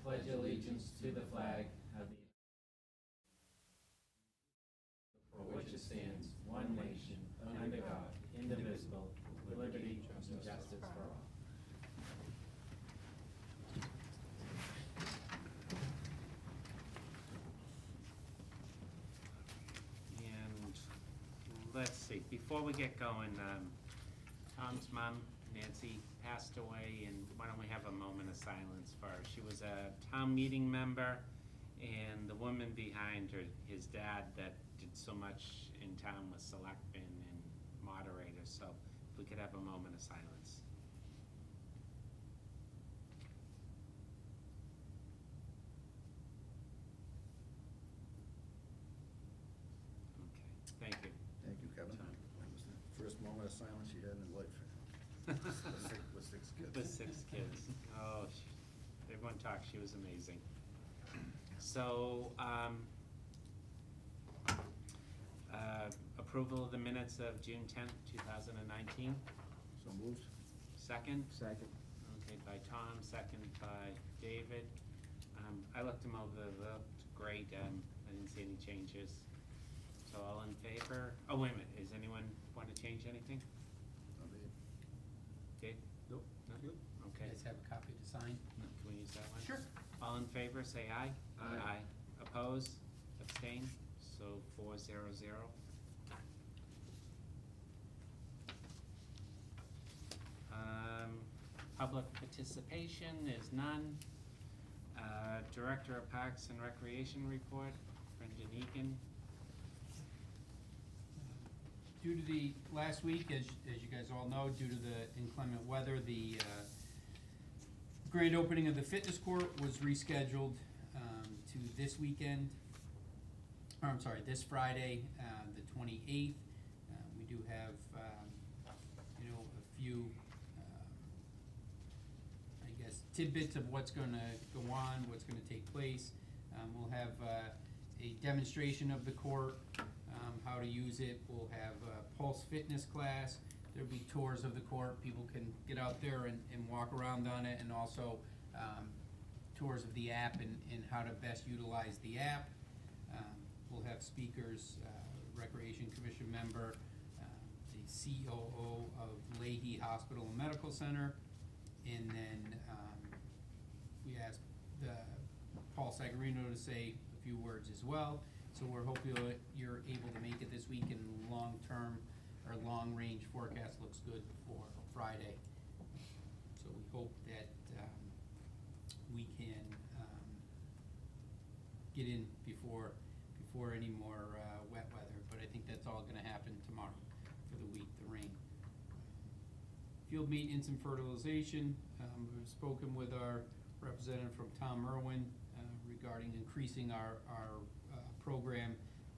pledge allegiance to the flag of the for which it stands, one nation, under God, indivisible, with liberty and justice for all. And let's see, before we get going, Tom's mom, Nancy, passed away, and why don't we have a moment of silence for her? She was a town meeting member, and the woman behind her, his dad, that did so much in town with selectmen and moderators, so if we could have a moment of silence. Okay, thank you. Thank you, Kevin. Tom. That was the first moment of silence you had in life. With six kids. With 6 kids. Oh, everyone talks, she was amazing. So, approval of the minutes of June 10th, 2019. So moved. Second? Second. Okay, by Tom, second by David. I looked them over, they looked great, I didn't see any changes. So all in favor? Oh, wait a minute, does anyone want to change anything? I'll be- Dave? Nope. No? Good. Okay. You guys have a copy to sign? No, can we use that one? Sure. All in favor, say aye. Aye. Oppose, abstain, so 4-0-0. Public participation is none. Director of Parks and Recreation report, Brendan Egan. Due to the, last week, as you guys all know, due to the inclement weather, the grand opening of the fitness court was rescheduled to this weekend, or I'm sorry, this Friday, the 28th. We do have, a few, I guess, tidbits of what's gonna go on, what's gonna take place. We'll have a demonstration of the court, how to use it. We'll have a Pulse Fitness class. There'll be tours of the court. People can get out there and walk around on it, and also tours of the app and how to best utilize the app. We'll have speakers, Recreation Commission member, the COO of Leahy Hospital and Medical Center, and then we asked Paul Sagarino to say a few words as well. So we're hoping you're able to make it this week, and long-term or long-range forecast looks good for Friday. So we hope that we can get in before any more wet weather, but I think that's all gonna happen tomorrow for the week, the rain. Field maintenance and fertilization, we've spoken with our representative from Tom Irwin regarding increasing our program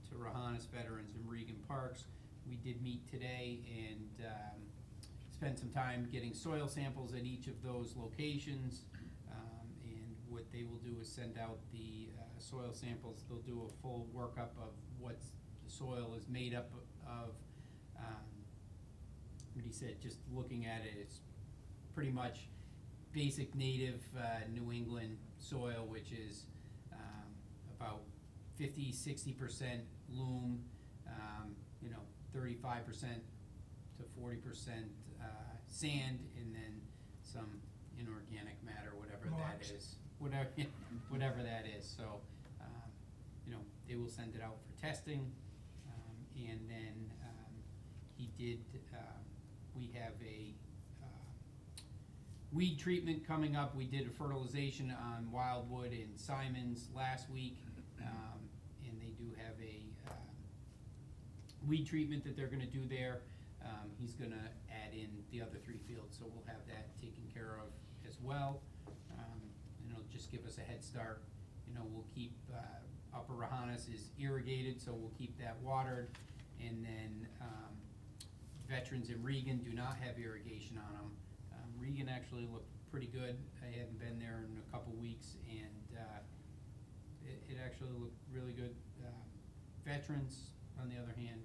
to Rohannes veterans in Regan Parks. We did meet today and spent some time getting soil samples at each of those locations. And what they will do is send out the soil samples. They'll do a full workup of what the soil is made up of. What he said, just looking at it, it's pretty much basic native New England soil, which is about 50-60% loam, 35% to 40% sand, and then some inorganic matter, whatever that is. Whatever that is. So, they will send it out for testing, and then he did. We have a weed treatment coming up. We did a fertilization on Wildwood and Simons last week, and they do have a weed treatment that they're gonna do there. He's gonna add in the other 3 fields, so we'll have that taken care of as well. And it'll just give us a head start. We'll keep, Upper Rohannes is irrigated, so we'll keep that watered. And then, veterans in Regan do not have irrigation on them. Regan actually looked pretty good. I hadn't been there in a couple weeks, and it actually looked really good. Veterans, on the other hand,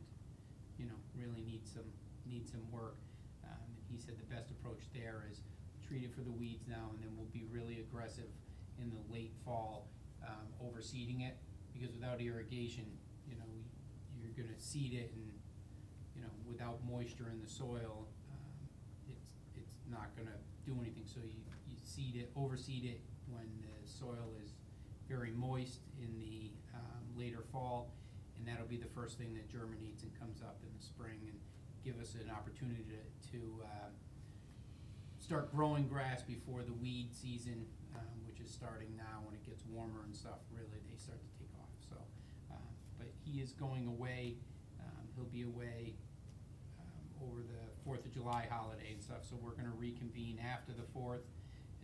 really need some work. And he said the best approach there is treat it for the weeds now, and then we'll be really aggressive in the late fall, overseeding it, because without irrigation, you know, you're gonna seed it and, you know, without moisture in the soil, it's not gonna do anything, so you seed it, overseed it when the soil is very moist in the, later fall, and that'll be the first thing that germinates and comes up in the spring, and give us an opportunity to start growing grass before the weed season, which is starting now. When it gets warmer and stuff, really, they start to take off, so, but he is going away, he'll be away, over the 4th of July holiday and stuff, so we're gonna reconvene after the 4th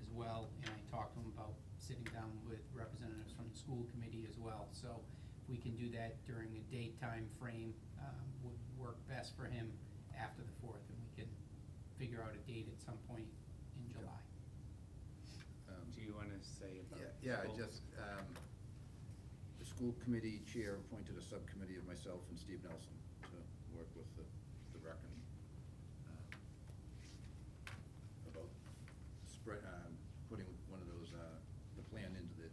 as well, and I talked to him about sitting down with representatives from the school committee as well, so if we can do that during a daytime frame, would work best for him after the 4th, and we can figure out a date at some point in July. Do you wanna say about? Yeah, I school? just, the school committee chair appointed a subcommittee of myself and Steve Nelson to work with the rec and, about spread, putting one of those, the plan into the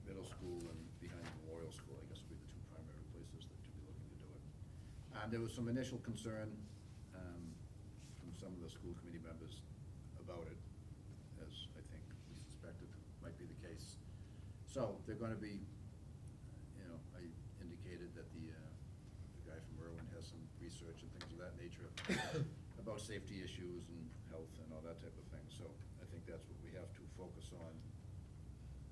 middle school and behind Memorial School, I guess would be the two primary places that to be looking to do it. There was some initial concern, from some of the school committee members about it, as I think we suspected might be the case. So they're gonna be, you know, I indicated that the guy from Irwin has some research and things of that nature about safety issues and health and all that type of thing. So I think that's what we have to focus on,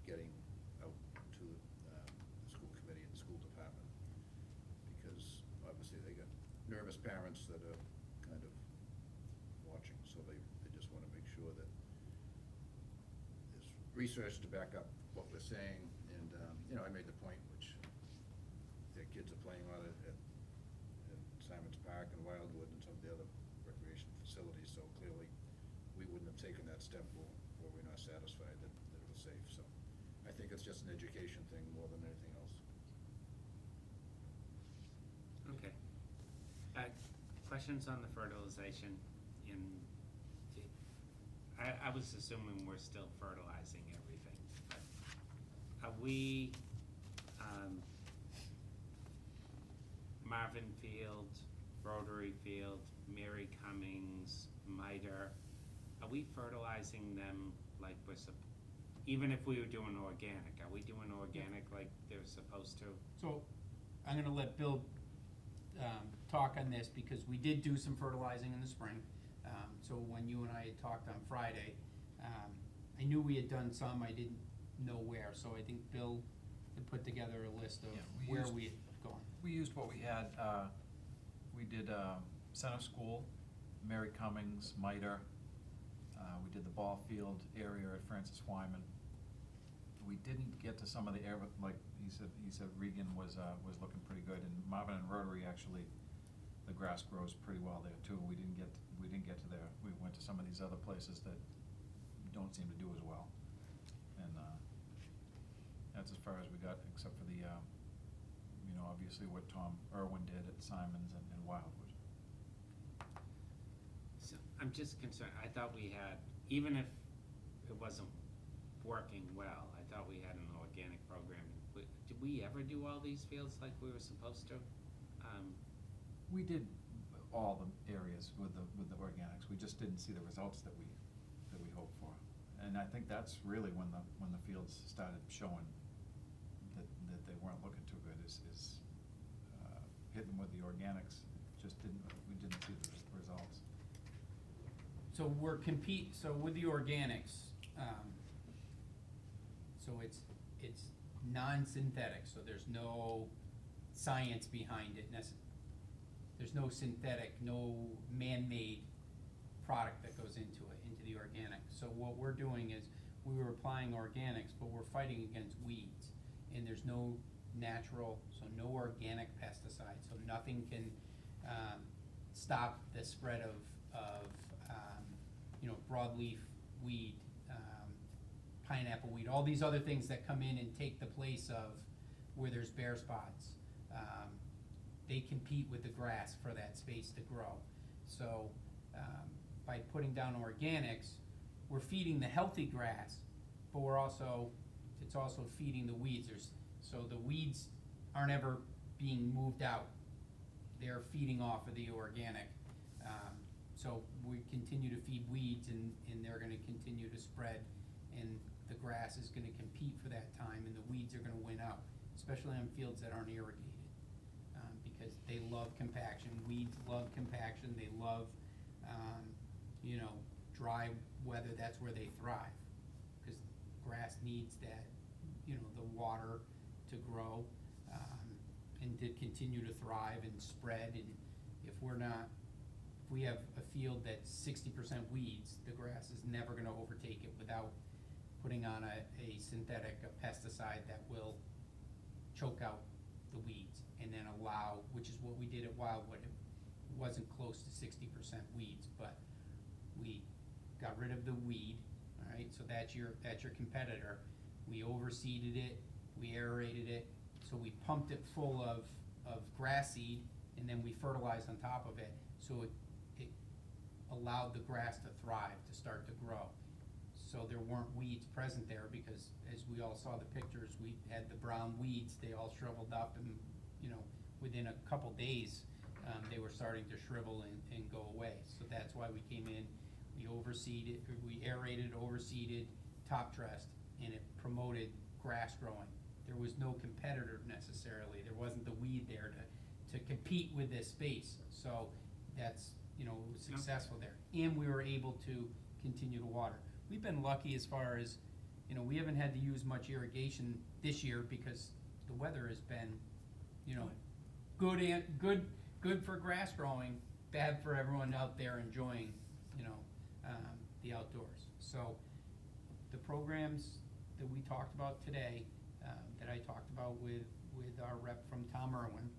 getting out to the school committee and the school department. Because obviously they got nervous parents that are kind of watching, so they just wanna make sure that there's research to back up what we're saying. And, you know, I made the point, which their kids are playing on it at Simon's Park and Wildwood and some of the other recreation facilities, so clearly we wouldn't have taken that step were we not satisfied that it was safe. So I think it's just an education thing more than anything else. Okay. Questions on the fertilization in, I was assuming we're still fertilizing everything, but are we, Marvin Field, Rotary Field, Mary Cummings, Miter, are we fertilizing them like we're even if we were doing organic, are we doing organic like they're supposed to? So, I'm gonna let Bill, talk on this, because we did do some fertilizing in the spring. So when you and I had talked on Friday, I knew we had done some, I didn't know where, so I think Bill had put together a list of Yeah, we where used- we had gone. We used what we had, we did, Center School, Mary Cummings, Miter, we did the ball field area at Francis Wyman. We didn't get to some of the area, like he said Regan was looking pretty good, and Marvin and Rotary, actually, the grass grows pretty well there too. We didn't get to there. We went to some of these other places that don't seem to do as well. And, that's as far as we got, except for the, you know, obviously what Tom Irwin did at Simon's and Wildwood. So, I'm just concerned, I thought we had, even if it wasn't working well, I thought we had an organic program. Did we ever do all these fields like we were supposed to? We did all the areas with the organics. We just didn't see the results that we hoped for. And I think that's really when the fields started showing that they weren't looking too good, is hitting with the organics. We didn't see the results. So so with the organics, so it's non-synthetic, so there's no science behind it there's no synthetic, no man-made product that goes into the organic. So what we're doing is, we were applying organics, but we're fighting against weeds, and there's no natural, so no organic pesticides, so nothing can, stop the spread of you know, broadleaf weed, pineapple weed, all these other things that come in and take the place of where there's bare spots. They compete with the grass for that space to grow. So by putting down organics, we're feeding the healthy grass, but it's also feeding the weeds. So the weeds aren't ever being moved out. They're feeding off of the organic. So we continue to feed weeds and they're gonna continue to spread, and the grass is gonna compete for that time, and the weeds are gonna win out, especially on fields that aren't irrigated. Because they love compaction. Weeds love compaction. They love, dry weather. That's where they thrive. Because grass needs that, the water to grow, and to continue to thrive and spread. And if we have a field that's 60% weeds, the grass is never gonna overtake it without putting on a synthetic, a pesticide that will choke out the weeds, and then which is what we did at Wildwood. It wasn't close to 60% weeds, but we got rid of the weed, all right, so that's your competitor. We overseeded it, we aerated it, so we pumped it full of grass seed, and then we fertilized on top of it, so it allowed the grass to thrive, to start to grow. So there weren't weeds present there, because as we all saw the pictures, we had the brown weeds, they all shriveled up, and, within a couple days, they were starting to shrivel and go away. So that's why we came in, we overseeded, we aerated, overseeded, top dressed, and it promoted grass growing. There was no competitor necessarily, there wasn't the weed there to compete with this space. So that's, it was successful there. And we were able to continue to water. We've been lucky as far as, we haven't had to use much irrigation this year because the weather has been, good for grass growing, bad for everyone out there enjoying, the outdoors. So the programs that we talked about today, that I talked about with our rep from Tom Irwin,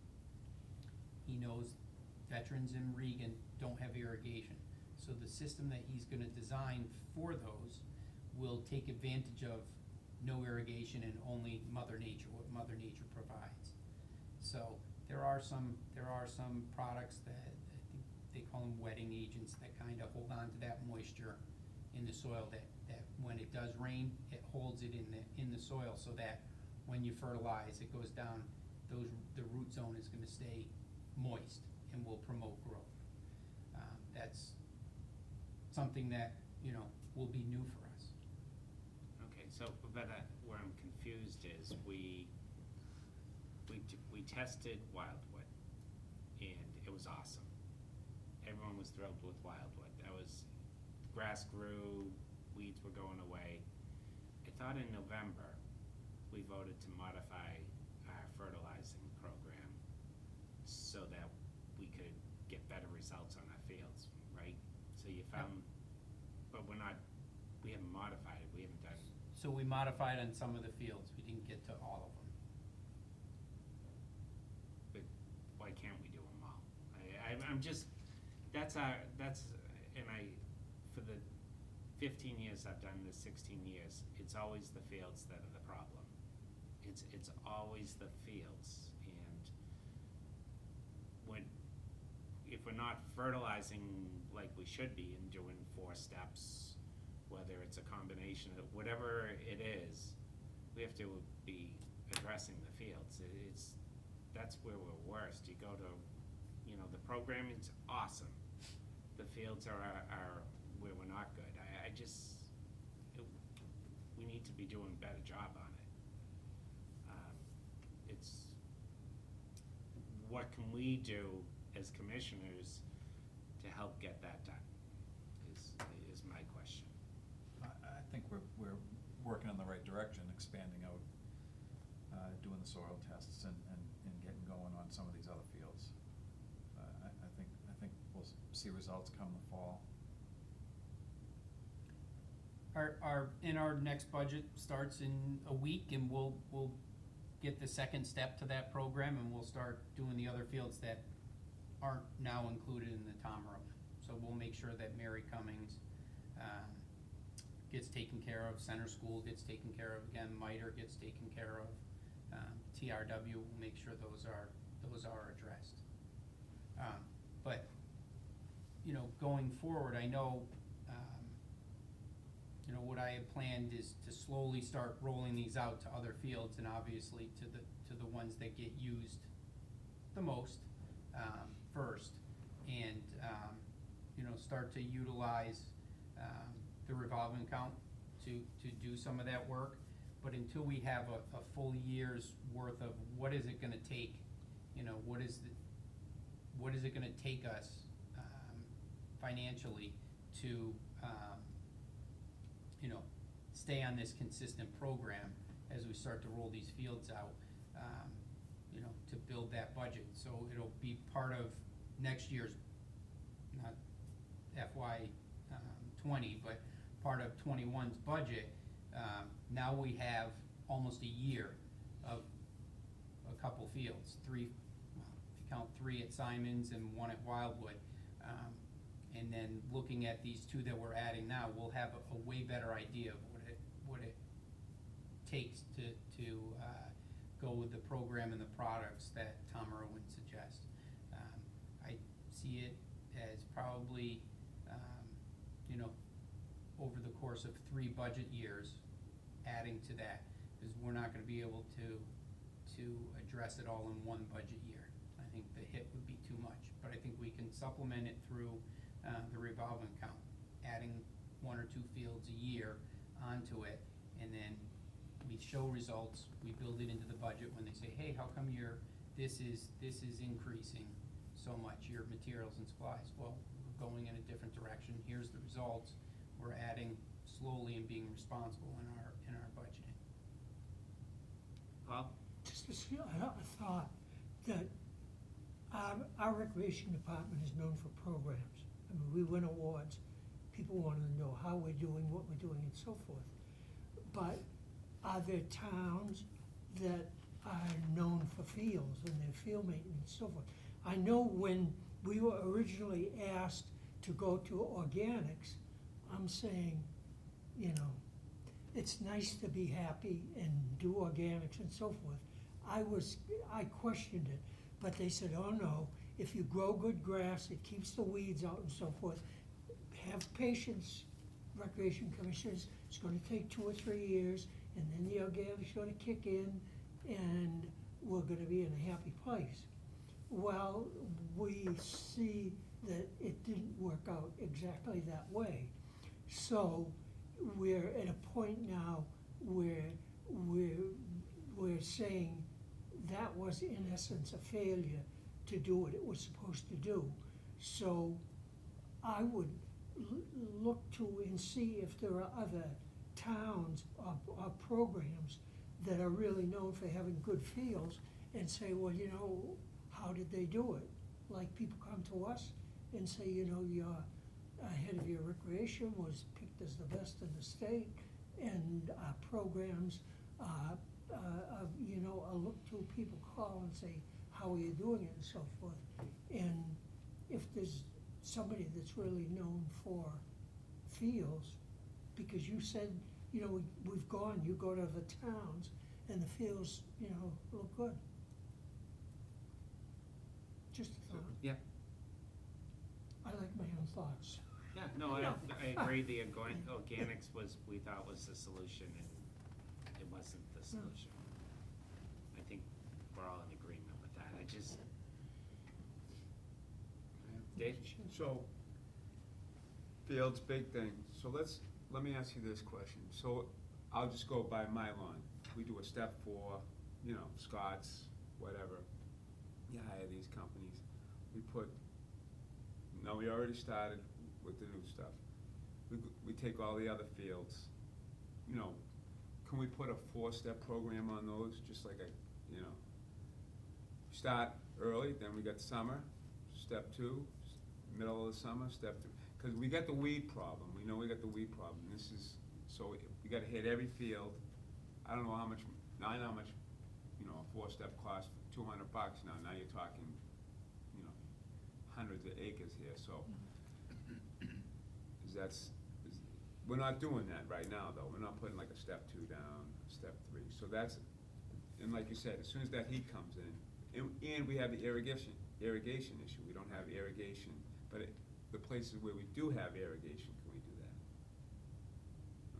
he knows veterans in Regan don't have irrigation. So the system that he's gonna design for those will take advantage of no irrigation and only Mother Nature, what Mother Nature provides. So there are some products that, I think they call them wetting agents, that kinda hold on to that moisture in the soil, that when it does rain, it holds it in the soil, so that when you fertilize, it goes down, the root zone is gonna stay moist and will promote growth. That's something that, will be new for us. Okay, so, but where I'm confused is, we tested Wildwood, and it was awesome. Everyone was thrilled with Wildwood. Grass grew, weeds were going away. I thought in November, we voted to modify our fertilizing program so that we could get better results on our fields, right? So you found, but we haven't modified it, we haven't done. So we modified on some of the fields, we didn't get to all of them. But why can't we do them all? For the 15 years I've done this, 16 years, it's always the fields that are the problem. It's always the fields, and if we're not fertilizing like we should be and doing 4 steps, whether it's a combination of whatever it is, we have to be addressing the fields. That's where we're worst. You go to, the programming's awesome. The fields are where we're not good. We need to be doing a better job on it. What can we do as commissioners to help get that done, is my question. I think we're working in the right direction, expanding out, doing the soil tests and getting going on some of these other fields. I think we'll see results come the fall. Our next budget starts in a week, and we'll get the second step to that program, and we'll start doing the other fields that aren't now included in the Tom Irwin. So we'll make sure that Mary Cummings gets taken care of, Center School gets taken care of, again, MITRE gets taken care of, TRW, we'll make sure those are addressed. But, going forward, I know, what I had planned is to slowly start rolling these out to other fields and obviously to the ones that get used the most, first. And, start to utilize, the revolving account to do some of that work. But until we have a full year's worth of what is it gonna take, what is it gonna take us, financially to, stay on this consistent program as we start to roll these fields out, to build that budget. So it'll be part of next year's, not FY 20, but part of 21's budget. Now we have almost a year of a couple fields, three, well, if you count 3 at Simons and 1 at Wildwood. And then looking at these 2 that we're adding now, we'll have a way better idea of what it takes to go with the program and the products that Tom Irwin suggests. I see it as probably, over the course of 3 budget years, adding to that, because we're not gonna be able to address it all in 1 budget year. I think the hit would be too much, but I think we can supplement it through the revolving account, adding 1 or 2 fields a year onto it, and then we show results, we build it into the budget when they say, hey, how come this is increasing so much, your materials and supplies? Well, we're going in a different direction, here's the results, we're adding slowly and being responsible in our budgeting. Paul? Just a thought that our recreation department is known for programs. I mean, we win awards. People want to know how we're doing, what we're doing, and so forth. But are there towns that are known for fields and their field maintenance and so forth? I know when we were originally asked to go to organics, I'm saying, it's nice to be happy and do organics and so forth. I questioned it, but they said, oh no, if you grow good grass, it keeps the weeds out and so forth. Have patience, Recreation Commissioners, it's gonna take 2 or 3 years, and then the organics gonna kick in, and we're gonna be in a happy place. Well, we see that it didn't work out exactly that way. So we're at a point now where we're saying that was in essence a failure to do what it was supposed to do. So I would look to and see if there are other towns or programs that are really known for having good fields, and say, well, how did they do it? Like, people come to us and say, your head of your recreation was picked as the best in the state, and our programs I look to, people call and say, how are you doing it, and so forth. And if there's somebody that's really known for fields, because you said, we've gone, you go to the towns, and the fields, look good. Just a thought. Yeah. I like my own thoughts. Yeah, no, I agree, the organics we thought was the solution, and it wasn't the solution. I think we're all in agreement with that, Dave? So, fields, big thing. So let me ask you this question. So I'll just go by my lawn. We do a step 4, Scott's, whatever. You hire these companies. We already started with the new stuff. We take all the other fields. Can we put a 4-step program on those, just like start early, then we got summer, step 2, middle of the summer, step 3, because we got the weed problem. We know we got the weed problem. So we got to hit every field. I don't know how much. Now I know how much. A 4-step cost $200 now. Now you're talking, hundreds of acres here. So we're not doing that right now, though. We're not putting like a step 2 down, step 3. So and like you said, as soon as that heat comes in, and we have the irrigation issue. We don't have irrigation, but the places where we do have irrigation, can we do that?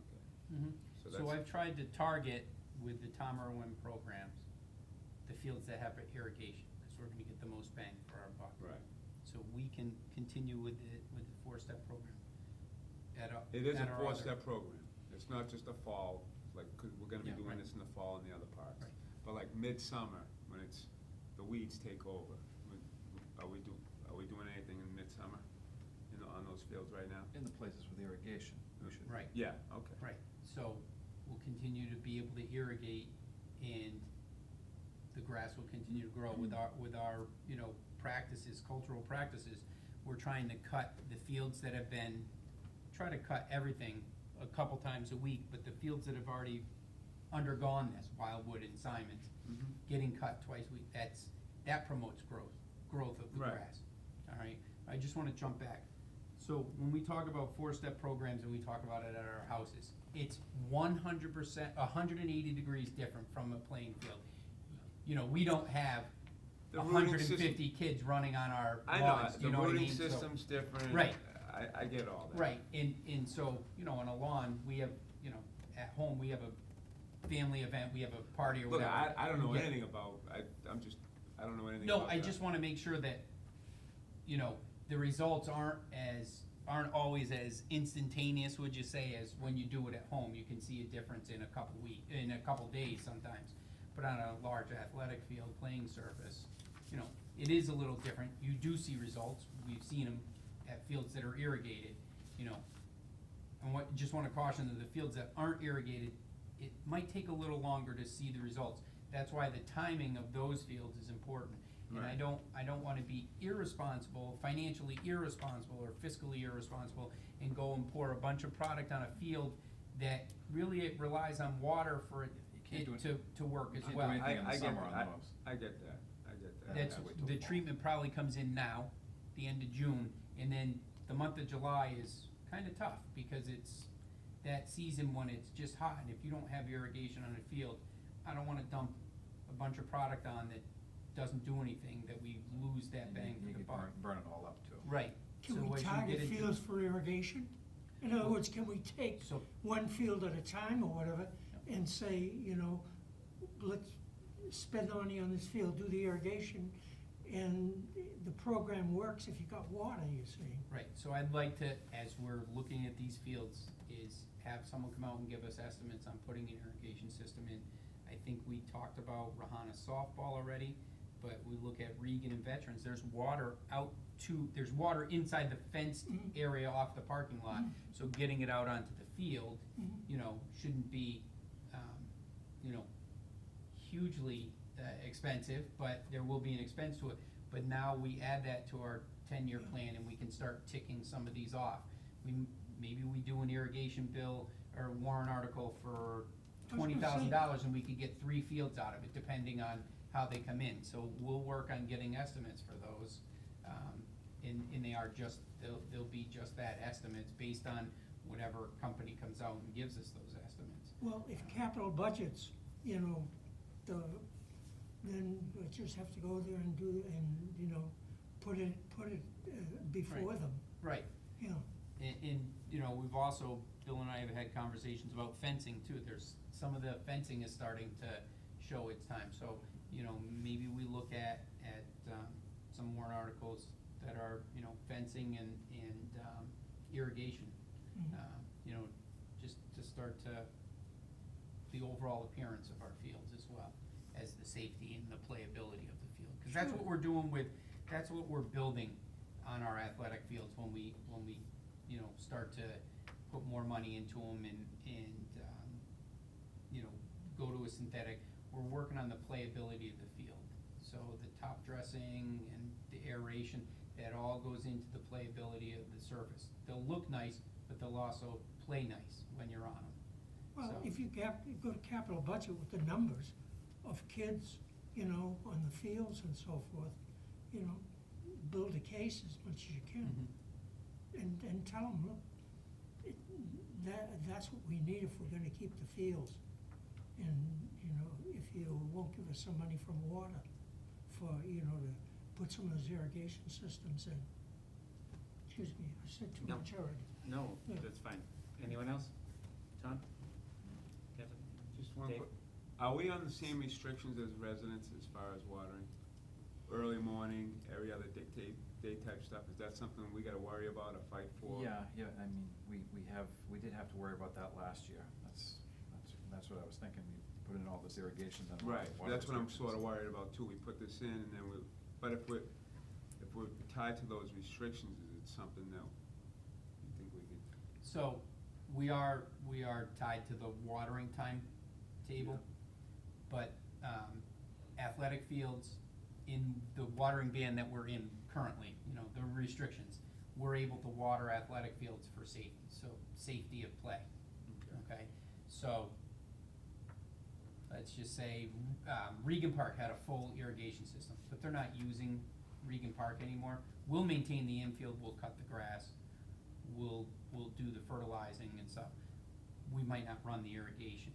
Okay. So So that's- I've tried to target with the Tom Irwin programs, the fields that have irrigation, because we're gonna get the most bang for our buck. Right. So we can continue with the four-step program It is a at our other- four-step program. It's not just a fall, like, 'cause we're gonna be Yeah, doing right. this in the fall in the other parks. Right. But like midsummer, when it's, the weeds take over, are we doing anything in midsummer, on those fields right now? In the places with irrigation, we should. Right. Yeah, okay. Right, so we'll continue to be able to irrigate, and the grass will continue to grow with our, you know, practices, cultural practices. We're trying to cut the fields that have been, try to cut everything a couple times a week, but the fields that have already undergone this, Wildwood and Simons, Mhm. getting cut twice a week, that promotes growth of the Right. grass. All right, I just wanna jump back. So when we talk about four-step programs and we talk about it at our houses, it's 100%, 180 degrees different from a playing field. You know, we don't have The rooting 150 kids running on our I lawns, know, you the know what I rooting mean? So- system's different. Right. I get all that. Right, and so, you know, on a lawn, we have, you know, at home, we have a family event, we have a party or Look, whatever. I don't know Yeah. anything about, I don't know anything No, about I that. just wanna make sure that, you know, the results aren't always as instantaneous, would you say, as when you do it at home. You can see a difference in a couple days sometimes. But on a large athletic field, playing surface, you know, it is a little different. You do see results. We've seen them at fields that are irrigated, you know. And just wanna caution that the fields that aren't irrigated, it might take a little longer to see the results. That's why the timing of those fields is important. And I Right. don't wanna be irresponsible, financially irresponsible or fiscally irresponsible and go and pour a bunch of product on a field that really it relies on water for it can't do it- to work as can't do well. anything in the I get summer that. on those. I get that. That's, wait till the fall. treatment probably comes in now, the end of June, and then the month of July is kinda tough, because it's that season when it's just hot, and if you don't have irrigation on a field, I don't wanna dump a bunch of product on that doesn't do anything, that we lose that bang for You the could buck. burn it all up too. Right. Can So we as you target get into- fields for irrigation? In other words, can we take So, one field at a time or whatever and say, you know, let's spend money on this field, do the irrigation, and the program works if you got water, you're saying? right, so I'd like to, as we're looking at these fields, is have someone come out and give us estimates on putting an irrigation system in. I think we talked about Rahana softball already, but we look at Regan and Veterans, there's water there's water inside the fenced Mhm. area off the parking lot. So getting it out onto the field, Mhm. you know, shouldn't be, you know, hugely expensive, but there will be an expense to it. But now we add that to our 10-year plan, and we can start ticking some of these off. Maybe we do an irrigation bill or warrant article for $20,000, and we could get 3 fields out of it, depending on how they come in. So we'll work on getting estimates for those, and they are just, they'll be just that, estimates based on whatever company comes out and gives us those estimates. Well, if capital budgets, you know, then we just have to go there and you know, put it before Right. them, Right, you know. and, you know, we've also, Bill and I have had conversations about fencing too. There's, some of the fencing is starting to show its time, so, you know, maybe we look at, some warrant articles that are, you know, fencing and irrigation. Mhm. You know, just to start to, the overall appearance of our fields as well, as the safety and the playability of the field. Cause that's what we're doing that's what we're building on our athletic fields when we, you know, start to put more money into them and, you know, go to a synthetic. We're working on the playability of the field. So the top dressing and the aeration, that all goes into the playability of the surface. They'll look nice, but they'll also play nice when you're on them. Well, So- if you go to capital budget with the numbers of kids, you know, on the fields and so forth, you know, build a case as much as you can. And tell them, look, that's what we need if we're gonna keep the fields. And, you know, if you won't give us some money from water for, you know, to put some of those irrigation systems in. Excuse me, I said too No. much already. No, Yeah. that's fine. Anyone else? John? Dave? Are we on the same restrictions as residents as far as watering? Early morning, every other day type stuff, is that something we gotta worry about or fight for? Yeah, I mean, we did have to worry about that last year. That's what I was thinking. We put in all this irrigation and all Right, the water that's what I'm restrictions. sorta worried about too, we put this in and then but if we're tied to those restrictions, is it something that you think we could? So, we are tied to the watering timetable, but, athletic fields, in the watering ban that we're in currently, you know, the restrictions, we're able to water athletic fields for safety, so safety of play, okay? So, let's just say, Regan Park had a full irrigation system, but they're not using Regan Park anymore. We'll maintain the infield, we'll cut the grass, we'll do the fertilizing and stuff. We might not run the irrigation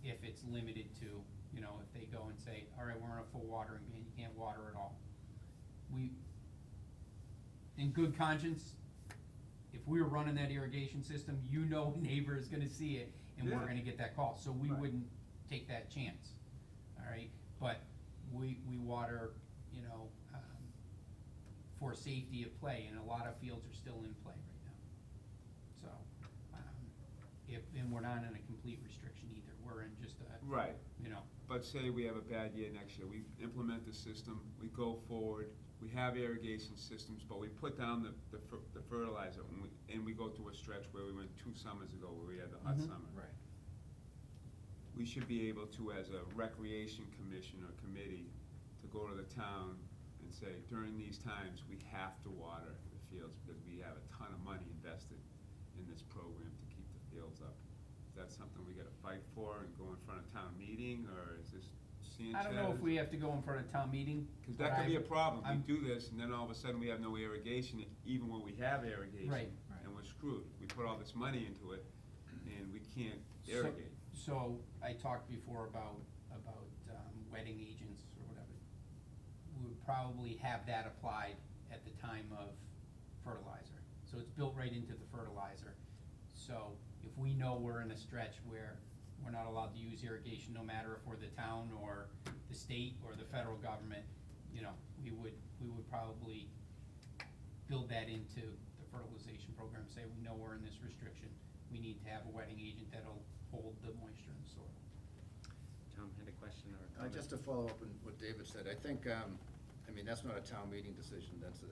if it's limited to, you know, if they go and say, all right, we're in a full watering ban, you can't water at all. In good conscience, if we were running that irrigation system, you know, a neighbor is gonna see it and we're Yeah. gonna get that call, so we Right. wouldn't take that chance, all right? But we water, you know, for safety of play, and a lot of fields are still in play right now. So, and we're not in a complete restriction either, we're in just a, Right, you know, but say we have a bad year next year, we implement the system, we go forward, we have irrigation systems, but we put down the fertilizer, and we go through a stretch where we went 2 summers ago where we had the hot Mhm. summer. Right. We should be able to, as a recreation commission or committee, to go to the town and say, during these times, we have to water the fields because we have a ton of money invested in this program to keep the fields up. Is that something we gotta fight for and go in front of town meeting, or is this Sanchez? I don't know if we have to go in front of town meeting. Cause but that could be a I'm- problem, we I'm- do this, and then all of a sudden we have no irrigation, even when we have irrigation. Right. Right. And we're screwed, we put all this money into it, and we can't So- irrigate. So, I talked before about wetting agents or whatever. We would probably have that applied at the time of fertilizer. So it's built right into the fertilizer. So if we know we're in a stretch where we're not allowed to use irrigation, no matter if we're the town or the state or the federal government, you know, we would probably build that into the fertilization program, say we know we're in this restriction. We need to have a wetting agent that'll hold the moisture in the soil. Tom had a question or a comment? Just to follow up on what David said, I think, I mean, that's not a town meeting decision, that's a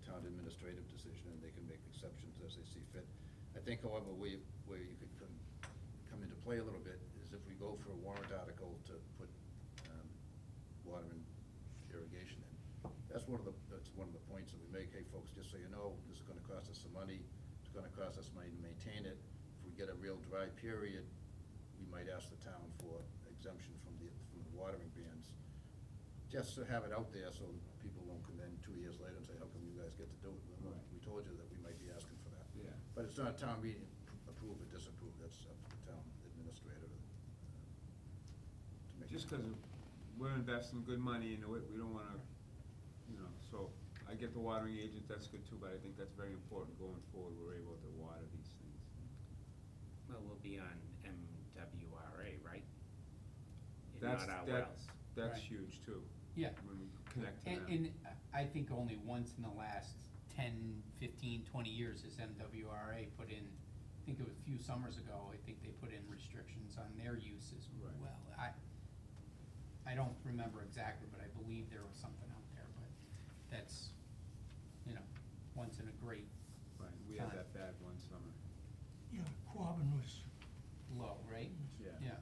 town administrative decision, and they can make exceptions as they see fit. I think, however, where you could come into play a little bit is if we go for a warrant article to put water and irrigation in. That's one of the points that we make, hey, folks, just so you know, this is gonna cost us some money, it's gonna cost us money to maintain it. If we get a real dry period, we might ask the town for exemption from the watering bans. Just to have it out there so people won't come in 2 years later and say, how come you guys get to do it? Well, Right. we told you that we might be asking for that. Yeah. But it's not a town meeting, approve or disapprove, that's up to the town administrator to make. Just because we're investing good money into it, we don't wanna, you know, so I get the watering agent, that's good too, but I think that's very important going forward, we're able to water these things. Well, we'll be on MWRA, right? And That's- not our that- wells. That's Right. huge too, Yeah. when we connect to them. And I think only once in the last 10, 15, 20 years has MWRA put in, I think it was a few summers ago, I think they put in restrictions on their use as Right. well. I don't remember exactly, but I believe there was something out there, but that's, you know, once in a great Right, we had time. that bad one summer. Yeah, Quabbin was, low, right? Yeah. Yeah.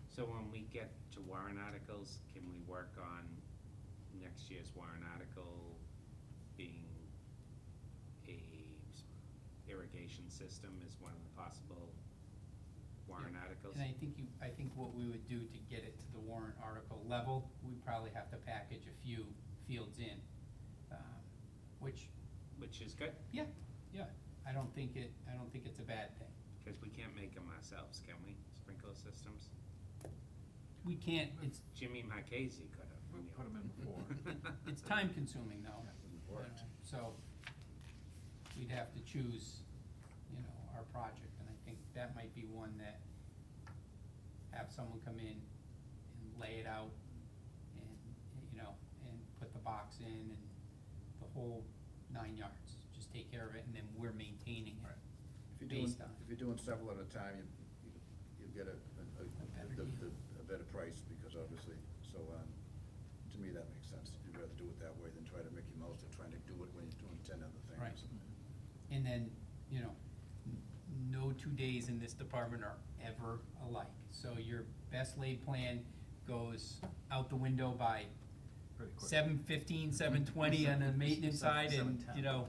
So when we get to warrant articles, can we work on next year's warrant article being a irrigation system is one of the possible warrant articles? And I think what we would do to get it to the warrant article level, we'd probably have to package a few fields in, which, Which is good, yeah, I don't think it's a bad thing. because we can't make them ourselves, can we? Sprinkler systems? We can't, Jimmy Marchese could have. We put 'em in before. it's time consuming though. Hasn't worked. So, we'd have to choose, you know, our project, and I think that might be one that have someone come in and lay it out and, you know, and put the box in and the whole 9 yards. Just take care of it, and then we're maintaining it. Right. If you're doing, Based on- if you're doing several at a time, you get a better deal. a better price, because obviously, so, to me, that makes sense. You'd rather do it that way than try to make your most of trying to do it when you're doing 10 other things. Right. And then, you know, no 2 days in this department are ever alike. So your best laid plan goes out the window by Pretty quick. 7:15, 7:20 on the maintenance side, and, 7:10. you know,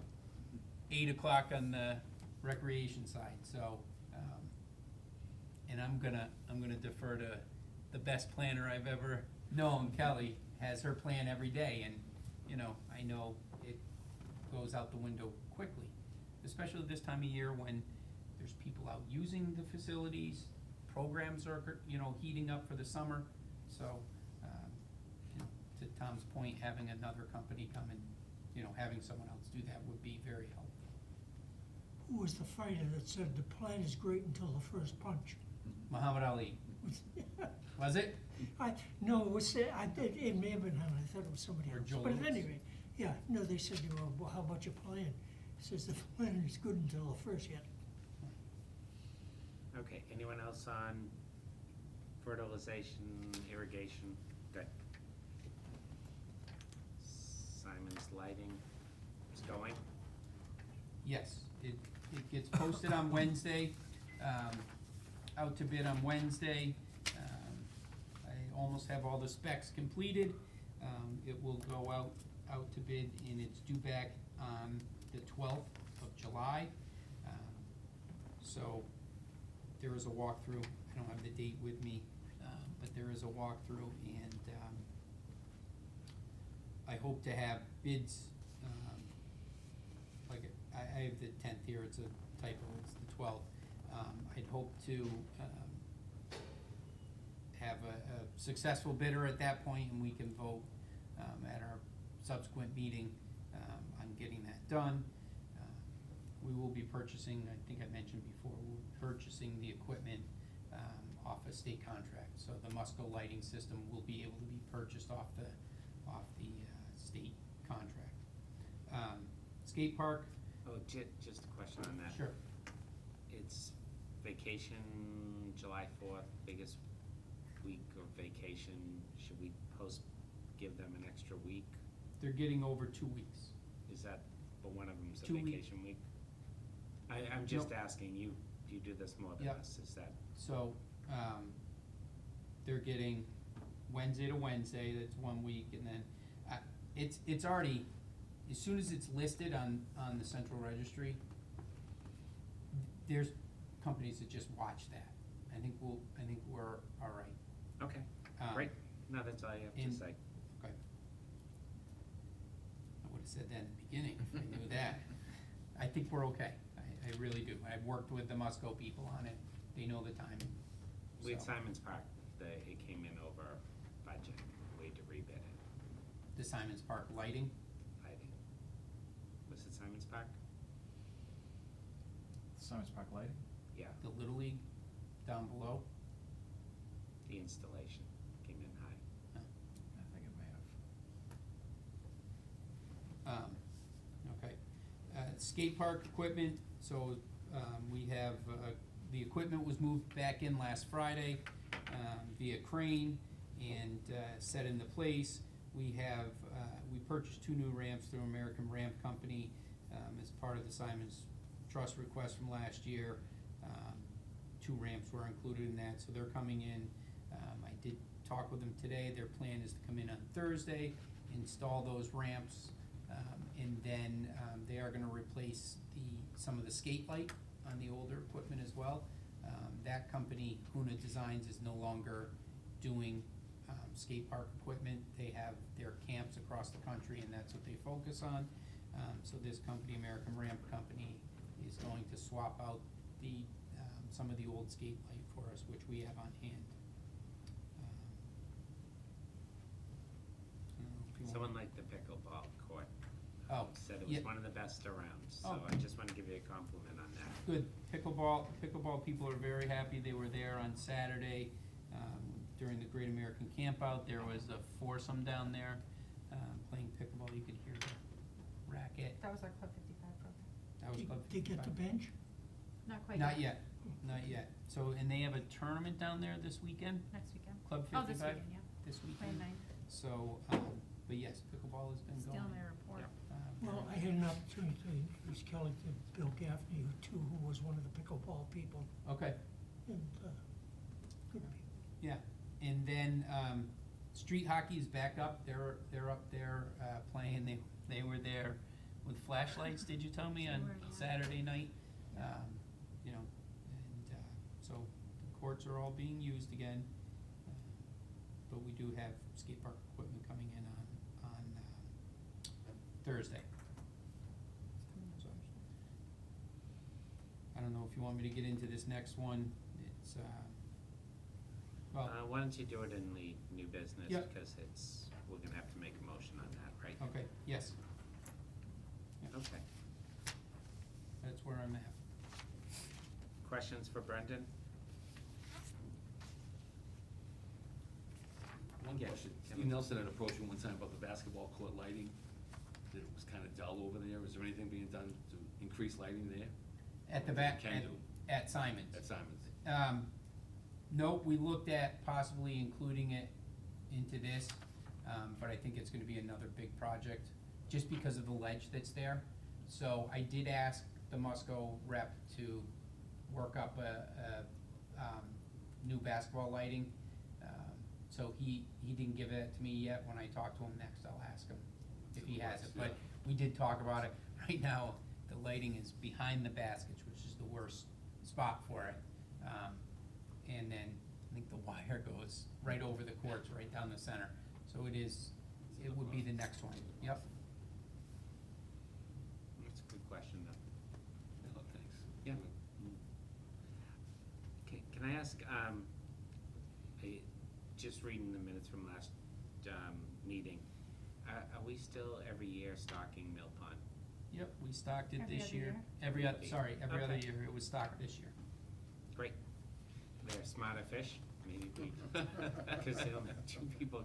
8 o'clock on the recreation side, so, and I'm gonna defer to the best planner I've ever known. Kelly has her plan every day, and, you know, I know it goes out the window quickly, especially this time of year when there's people out using the facilities, programs are, you know, heating up for the summer, so, you know, to Tom's point, having another company come and, you know, having someone else do that would be very helpful. Who was the fighter that said the plan is great until the first punch? Muhammad Ali, was it? No, it was, it may have been him, I thought it was somebody Or else. Joe But at Louis. any rate, yeah, no, they said, well, how about your plan? Says the plan is good until the first hit. Okay, anyone else on fertilization, irrigation? Good. Simon's Lighting is going. Yes, it gets posted on Wednesday, out to bid on Wednesday. I almost have all the specs completed. It will go out to bid, and it's due back on the 12th of July. So there is a walkthrough. I don't have the date with me, but there is a walkthrough, and I hope to have bids, like, I have the 10th here, it's a typo, it's the 12th. I'd hope to have a successful bidder at that point, and we can vote at our subsequent meeting on getting that done. We will be purchasing, I think I mentioned before, we're purchasing the equipment off a state contract. So the Musco lighting system will be able to be purchased off the state contract. Skate park, Oh, just a question on that. sure. It's vacation, July 4th, biggest week of vacation. Should we give them an extra week? They're getting over 2 weeks. Is that, but one of them's a 2 week. vacation week? I'm just Nope. asking, you do this more than Yep. us, is that? So, they're getting Wednesday to Wednesday, that's 1 week, and then, it's already, as soon as it's listed on the central registry, there's companies that just watch that. I think we're all right. Okay, great. No, that's all you have to and- say. Okay. I would've said that in the beginning if I knew that. I think we're okay. I really do. I've worked with the Musco people on it. They know the timing. With So, Simon's Park, it came in over budget, we had to rebid it, the Simons Park lighting, I think. Was it Simon's Park? Simon's Park Lighting? Yeah, the Little League down below. the installation came in high. I think it may have. Okay. Skate park equipment, so, we have, the equipment was moved back in last Friday, via crane and, set into place. We have, we purchased 2 new ramps through American Ramp Company, as part of the Simon's Trust request from last year. 2 ramps were included in that, so they're coming in. I did talk with them today. Their plan is to come in on Thursday, install those ramps, and then they are gonna replace some of the skate light on the older equipment as well. That company, Huna Designs, is no longer doing skate park equipment. They have their camps across the country, and that's what they focus on. So this company, American Ramp Company, is going to swap out some of the old skate light for us, which we have on hand. I don't know if you Someone want- liked the pickleball court, Oh, said it yeah. was one of the best around, so Oh. I just wanna give you a compliment on that. Good. Pickleball people are very happy. They were there on Saturday. During the Great American Campout, there was a foursome down there, playing pickleball. You could hear the racket. That was our Club 55 program. That was Club Did you get the 55. bench? Not quite Not yet, not yet. So, and they have a tournament down there this weekend, Next weekend. Club Oh, this 55? weekend, yeah. This Plan weekend. 9. So, but yes, pickleball has been going. Still in my report. Well, I had an opportunity to introduce Kelly to Bill Gaffney, too, who was one of the pickleball people, Okay, and, good people. yeah. And then, street hockey is back up. They're up there, playing. They were there with flashlights, did you tell me, They on were, yeah. Saturday night? You know, and, so the courts are all being used again. But we do have skate park equipment coming in on Thursday. So, I don't know if you want me to get into this next one. It's, well, Why don't you do it in the new business? Yep. Because we're gonna have to make a motion on that, right? okay, yes. Yeah, Okay. that's where I'm at. Questions for Brendan? One Yeah, question. Kevin. Steve Nelson had approached me one time about the basketball court lighting, that it was kind of dull over there. Is there anything being done to increase lighting there? At the Or back, can do at Simon's. at Simon's? Nope, we looked at possibly including it into this, but I think it's gonna be another big project, just because of the ledge that's there. So I did ask the Musco rep to work up a new basketball lighting. So he didn't give it to me yet. When I talk to him next, I'll ask him if he has it. But we did talk about it. Right now, the lighting is behind the baskets, which is the worst spot for it. And then I think the wire goes right over the courts, right down the center. So it would be the next one, yep. That's a good question, though. Oh, thanks. Yeah. Can I ask, just reading the minutes from last meeting, are we still every year stocking Mill Pond? Yep, we stocked it Every this other year. year? Every other Okay. year, it was stocked this year. Great. They're smarter fish, maybe we, because two people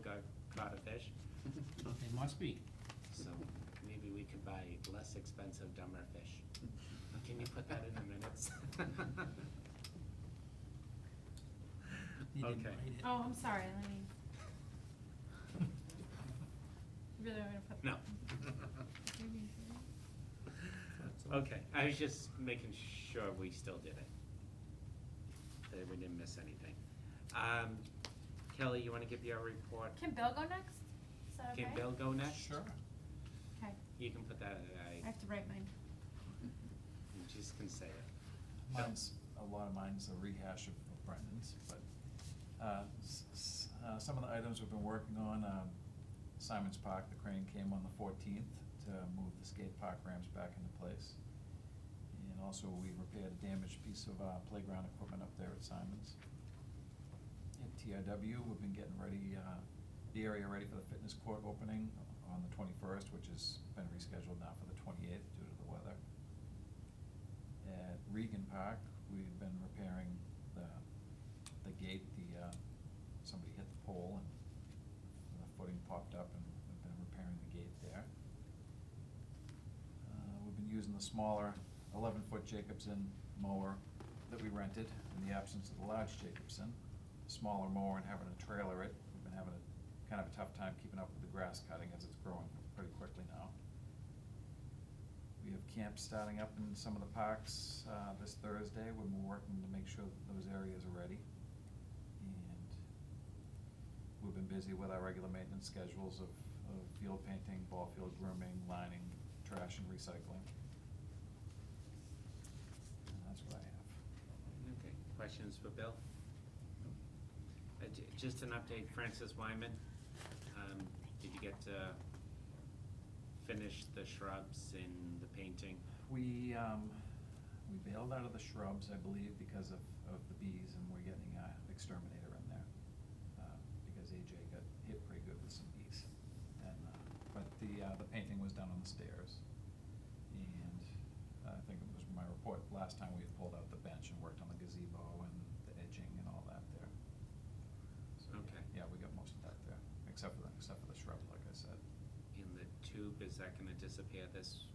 caught a fish, They must be. so maybe we could buy less expensive, dumber fish. Can you put that in the minutes? They didn't Okay. write it. Oh, I'm sorry, let me. Really want me to put? No. Okay, I was just making sure we still did it. That we didn't miss anything. Kelly, you wanna give your report? Can Bill go next? Is that okay? Can Bill go next? Sure. Okay, You can put that, I have to write mine. you just can say it. A lot of mine's a rehash of Brendan's, but, some of the items we've been working on, Simon's Park, the crane came on the 14th to move the skate park ramps back into place. And also, we repaired a damaged piece of, playground equipment up there at Simon's. At TRW, we've been getting ready, the area ready for the fitness court opening on the 21st, which has been rescheduled now for the 28th due to the weather. At Regan Park, we've been repairing the gate, somebody hit the pole and the footing popped up, and we've been repairing the gate there. We've been using the smaller 11-foot Jacobson mower that we rented in the absence of the large Jacobson. Smaller mower and having to trailer it. We've been having kind of a tough time keeping up with the grass cutting as it's growing pretty quickly now. We have camps starting up in some of the parks this Thursday when we're working to make sure that those areas are ready. And we've been busy with our regular maintenance schedules of field painting, ball field grooming, lining, trash and recycling. And that's what I have. Okay, questions for Bill? Just an update, Francis Wyman, did you get to finish the shrubs and the painting? We bailed out of the shrubs, I believe, because of the bees, and we're getting an exterminator in there, because AJ got hit pretty good with some bees. And, but the painting was done on the stairs, and I think it was my report, last time we had pulled out the bench and worked on the gazebo and the edging and all that there. that gonna disappear this,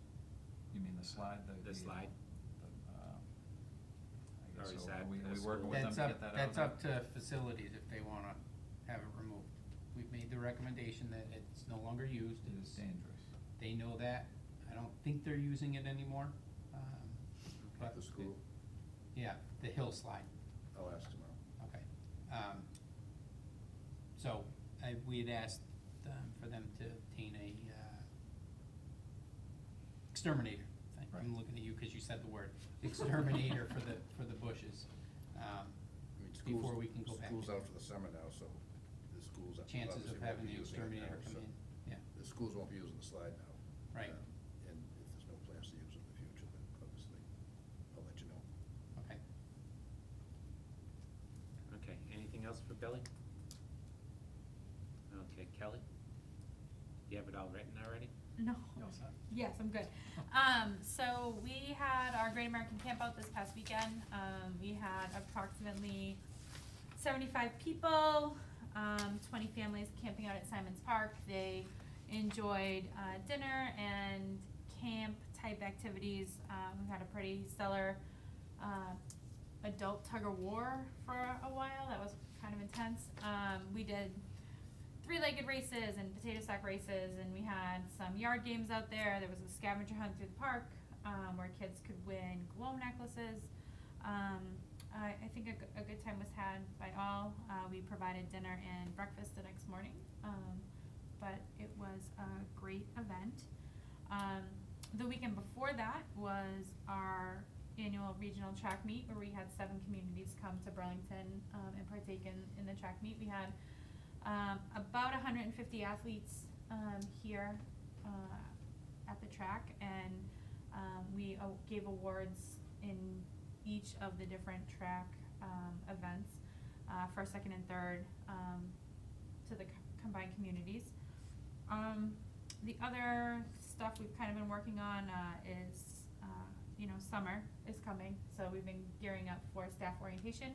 You mean the slide? the slide? I guess Or is so. that Are we a working school- with them That's to up, get that out? that's now? up to facilities if they wanna have it removed. We've made the recommendation that it's no longer used. It is dangerous. They know that. I don't think they're using it anymore. At But the school, yeah, the hill slide. I'll ask tomorrow. Okay. So, we had asked, for them to obtain a, exterminator. I'm Right. looking at you because you said the word, exterminator for the bushes. I mean, Before school's, we can go back school's to out for the summer now, so the schools Chances obviously of won't having be the using it exterminator now, come so in, yeah, the schools won't be using the slide now. right, And if there's no plans to use it in the future, then obviously, I'll let you know. okay. Okay, anything else for Billy? Okay, Kelly? You have it all written already? No. You all set? Yes, I'm good. So we had our Great American Camp Out this past weekend. We had approximately 75 people, 20 families camping out at Simon's Park. They enjoyed dinner and camp type activities. We had a pretty stellar adult tug of war for a while. That was kind of intense. We did three-legged races and potato sack races, and we had some yard games out there. There was a scavenger hunt through the park where kids could win glow necklaces. I think a good time was had by all. We provided dinner and breakfast the next morning, but it was a great event. The weekend before that was our annual regional track meet where we had 7 communities come to Burlington and partake in the track meet. We had about 150 athletes here at the track, and we gave awards in each of the different track events, first, second, and third, to the combined communities. The other stuff we've kind of been working on is, summer is coming, so we've been gearing up for staff orientation,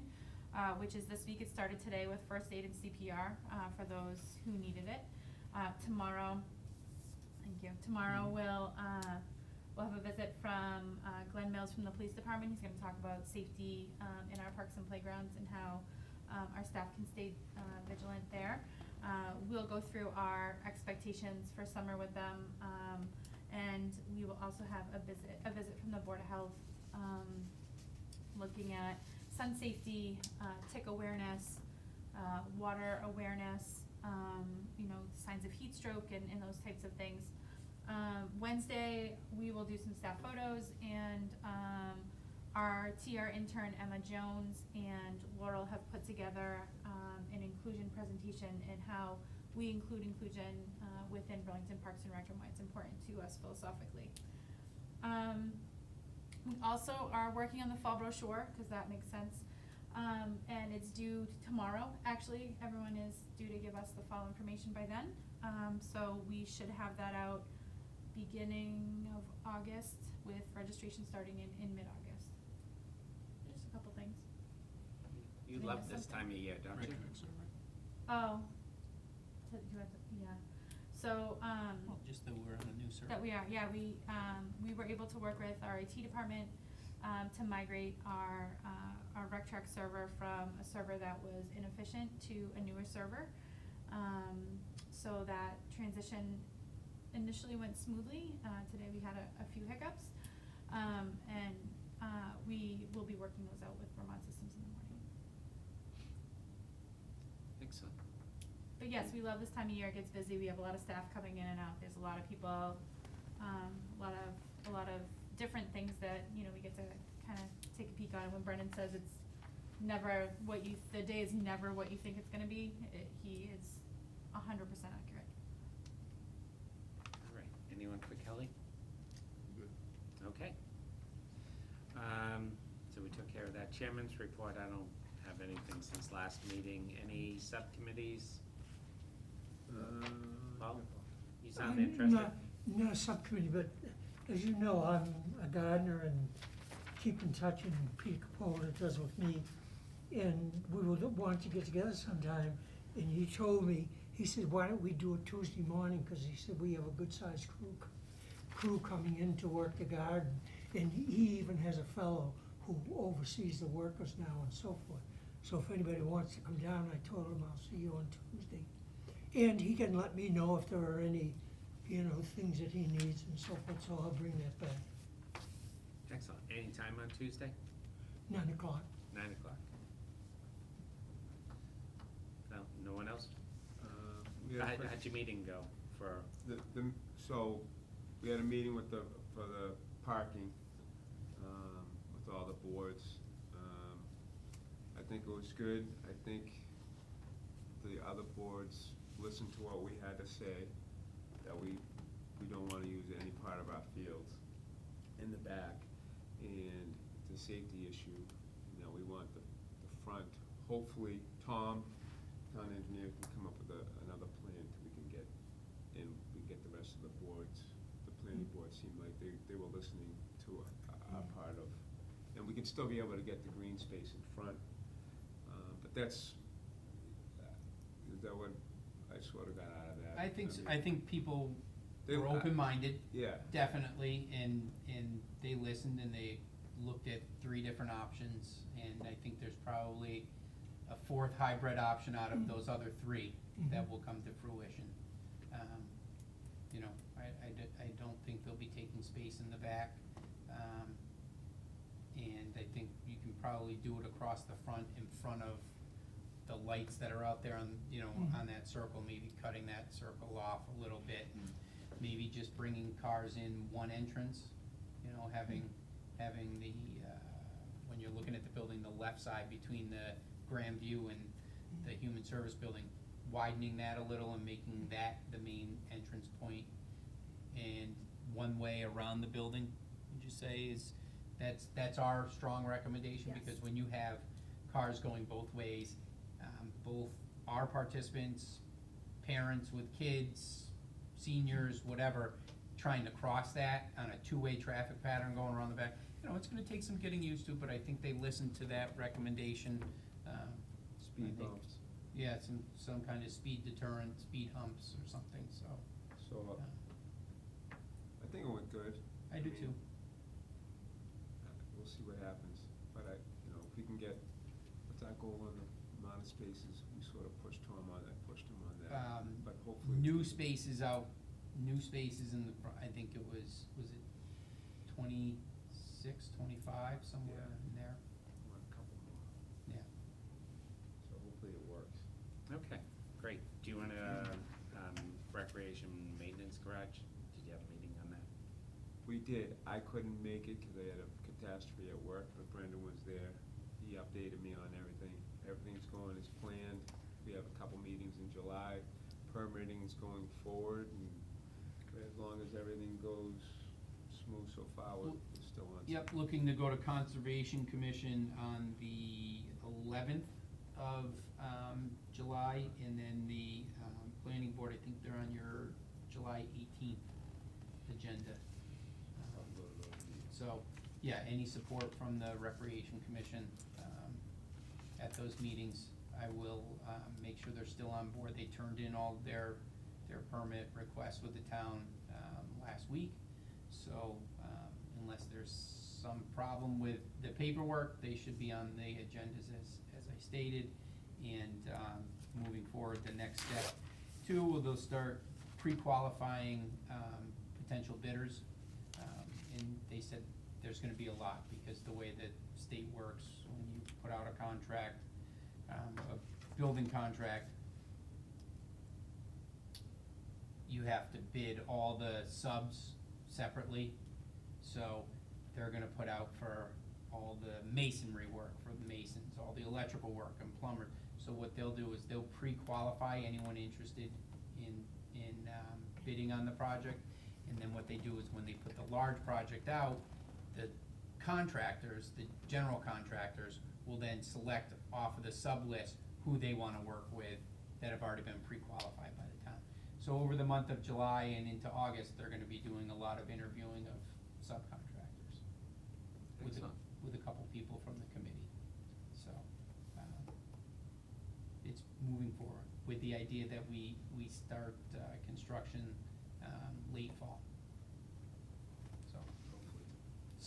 which is this week. It started today with first aid and CPR for those who needed it. Tomorrow, thank you. Tomorrow we'll have a visit from Glenn Mills from the police department. He's going to talk about safety in our parks and playgrounds and how our staff can stay vigilant there. We'll go through our expectations for summer with them, and we will also have a visit from the Board of Health, looking at sun safety, tick awareness, water awareness, signs of heat stroke and those types of things. Wednesday, we will do some staff photos, and our TR intern, Emma Jones, and Laurel have put together an inclusion presentation and how we include inclusion within Burlington Parks and Rec and why it's important to us philosophically. We also are working on the fall brochure, because that makes sense. And it's due tomorrow. Actually, everyone is due to give us the fall information by then. So we should have that out beginning of August, with registration starting in mid-August. Just a couple things. You Did I love miss this time of year, don't you? Oh. Yeah. So, Well, just that we're on a new server. that we are, yeah, we were able to work with our IT department, to migrate our RecTrack server from a server that was inefficient to a newer server. So that transition initially went smoothly. Today we had a few hiccups. And we will be working those out with Vermont Systems in the morning. Excellent. But yes, we love this time of year. It gets busy. We have a lot of staff coming in and out. There's a lot of people, a lot of different things that, we get to kind of take a peek on. When Brendan says it's never the day is never what you think it's gonna be, he is 100% accurate. All right, anyone for Kelly? Good. Okay. So we took care of that. Chairman's report, I don't have anything since last meeting. Any subcommittees? Paul, you sound I'm interested. not a subcommittee, but as you know, I'm a gardener and keep in touch, and Peter Capola does with me. And we would want to get together sometime, and he told me, he said, why don't we do it Tuesday morning, because he said we have a good-sized crew crew coming in to work the garden. And he even has a fellow who oversees the workers now and so forth. So if anybody wants to come down, I told him I'll see you on Tuesday. And he can let me know if there are any, things that he needs and so forth, so I'll bring that back. Excellent. Anytime on Tuesday? 9 o'clock. 9 o'clock. No one else? We had a quick- How'd your meeting go for, So, we had a meeting for the parking, with all the boards. I think it was good. I think the other boards listened to what we had to say, that we don't wanna use any part of our fields in the back. And it's a safety issue, we want the front. Hopefully, Tom, town engineer, can come up with another plan we can get, and we get the rest of the boards. The planning board seemed like they were listening to our part of, and we can still be able to get the green space in front. But is that what I sort of got out of that? I think people They- were open-minded, Yeah. definitely, and they listened and they looked at 3 different options, and I think there's probably a 4th hybrid option out of those other 3 that will come to fruition. I don't think they'll be taking space in the back, and I think you can probably do it across the front, in front of the lights that are out there on, on that circle, maybe cutting that circle off a little bit, and maybe just bringing cars in one entrance, having the, when you're looking at the building, the left side between the Grandview and the Human Service Building, widening that a little and making that the main entrance point, and one way around the building, would you say that's our strong recommendation? Yes. Because when you have cars going both ways, both our participants, parents with kids, seniors, whatever, trying to cross that on a 2-way traffic pattern going around the back, it's gonna take some getting used to, but I think they listened to that recommendation. Speed I think- bumps. Yeah, some kind of speed deterrent, speed humps or something, so, So, I think it went good. I do too. We'll see what happens, but if we can get, what's our goal on the amount of spaces, we sort of pushed Tom on that, but hopefully. New spaces out, new spaces in the front, I think it was it 26, 25, somewhere Yeah. in there? Want a couple more, Yeah. so hopefully it works. okay, great. Do you want to, recreation maintenance garage? Did you have a meeting on that? We did. I couldn't make it because I had a catastrophe at work, but Brendan was there. He updated me on everything. Everything's going as planned. We have a couple meetings in July. Permitting's going forward, and as long as everything goes smooth so far, we're still on. Yep, looking to go to Conservation Commission on the 11th of July, and then the Planning Board, I think they're on your July 18th agenda. I'll go to those meetings. So, yeah, any support from the Recreation Commission at those meetings, I will make sure they're still on board. They turned in all their permit requests with the town last week. So unless there's some problem with the paperwork, they should be on the agendas as I stated. And moving forward, the next step too, they'll start pre-qualifying potential bidders. And they said there's gonna be a lot, because the way that state works, when you put out a contract, a building contract, you have to bid all the subs separately. So they're gonna put out for all the masonry work for the masons, all the electrical work and plumbers. So what they'll do is they'll pre-qualify anyone interested in bidding on the project. And then what they do is when they put the large project out, the contractors, the general contractors, will then select off of the sub-list who they wanna work with that have already been pre-qualified by the town. So over the month of July and into August, they're gonna be doing a lot of interviewing of subcontractors with Excellent. with a couple people from the committee. So, it's moving forward with the idea that we start construction late fall.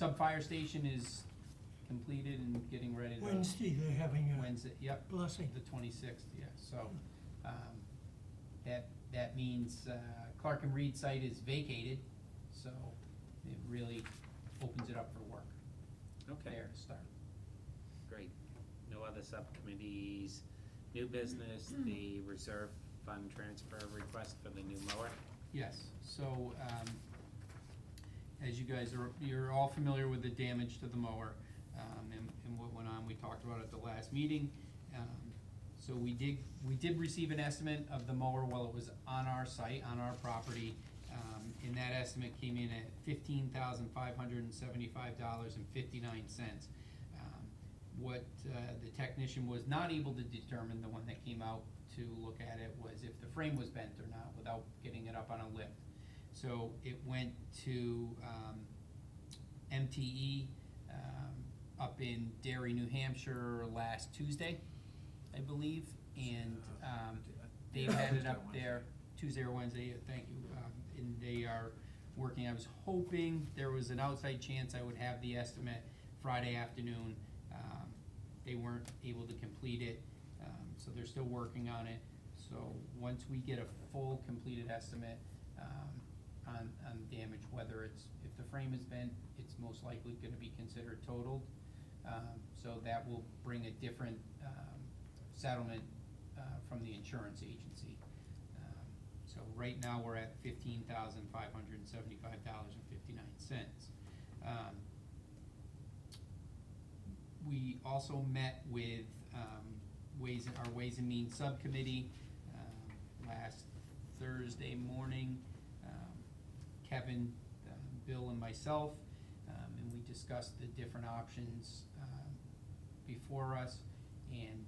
sub-fire station is completed and getting ready to. Wednesday, they're having a Wednesday, yep, blessing. the 26th, yeah, so, that means, Clark and Reed site is vacated, so it really opens it up for work Okay, there to start. great. No other subcommittees, new business, the reserve fund transfer request for the new mower? Yes, so, as you guys you're all familiar with the damage to the mower, and what went on, we talked about it at the last meeting. So we did receive an estimate of the mower while it was on our site, on our property, and that estimate came in at $15,575.59. What the technician was not able to determine, the one that came out to look at it, was if the frame was bent or not, without getting it up on a lift. So it went to MTE up in Derry, New Hampshire last Tuesday, I believe, and they've had it up there Tuesday or Wednesday, thank you, and they are working. I was hoping there was an outside chance I would have the estimate Friday afternoon. They weren't able to complete it, so they're still working on it. So once we get a full completed estimate on damage, whether if the frame is bent, it's most likely gonna be considered totaled. So that will bring a different settlement from the insurance agency. So right now, we're at $15,575.59. We also met with our Ways and Means Subcommittee last Thursday morning. Kevin, Bill, and myself, and we discussed the different options before us, and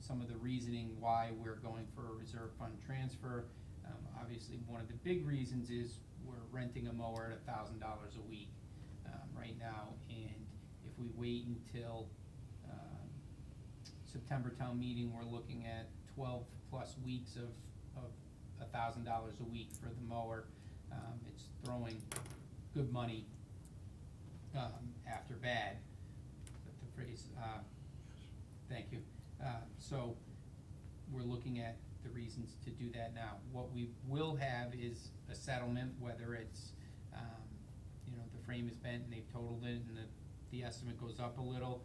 some of the reasoning why we're going for a reserve fund transfer. Obviously, one of the big reasons is we're renting a mower at $1,000 a week right now, and if we wait until September town meeting, we're looking at 12 plus weeks of $1,000 a week for the mower. It's throwing good money after bad, but the phrase, thank you. So we're looking at the reasons to do that now. What we will have is a settlement, whether it's, the frame is bent and they've totaled it and the estimate goes up a little.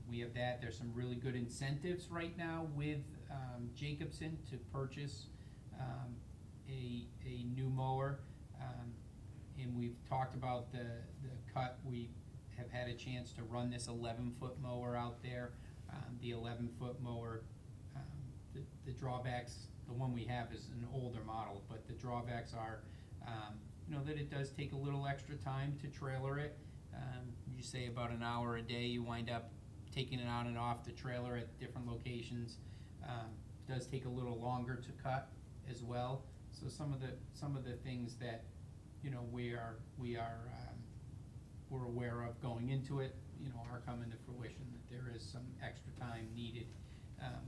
We have that. There's some really good incentives right now with Jacobson to purchase a new mower. And we've talked about the cut. We have had a chance to run this 11-foot mower out there. The 11-foot mower, the drawbacks, the one we have is an older model, but the drawbacks are, that it does take a little extra time to trailer it. You say about an hour a day, you wind up taking it on and off the trailer at different locations. It does take a little longer to cut as well. So some of the things that, we're aware of going into it, are coming to fruition, that there is some extra time needed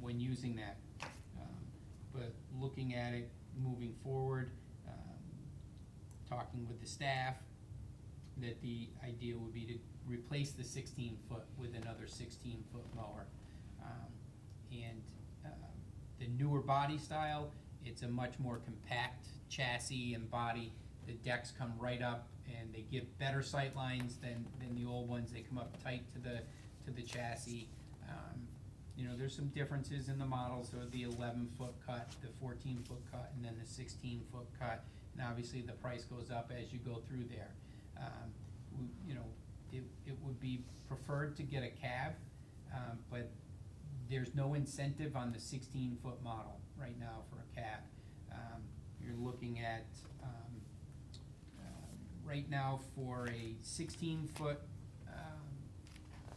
when using that. But looking at it moving forward, talking with the staff, that the idea would be to replace the 16-foot with another 16-foot mower. The newer body style, it's a much more compact chassis and body. The decks come right up and they give better sight lines than the old ones. They come up tight to the chassis. There's some differences in the models. So the 11-foot cut, the 14-foot cut, and then the 16-foot cut. And obviously the price goes up as you go through there. It would be preferred to get a cab, but there's no incentive on the 16-foot model right now for a cab. You're looking at, right now for a 16-foot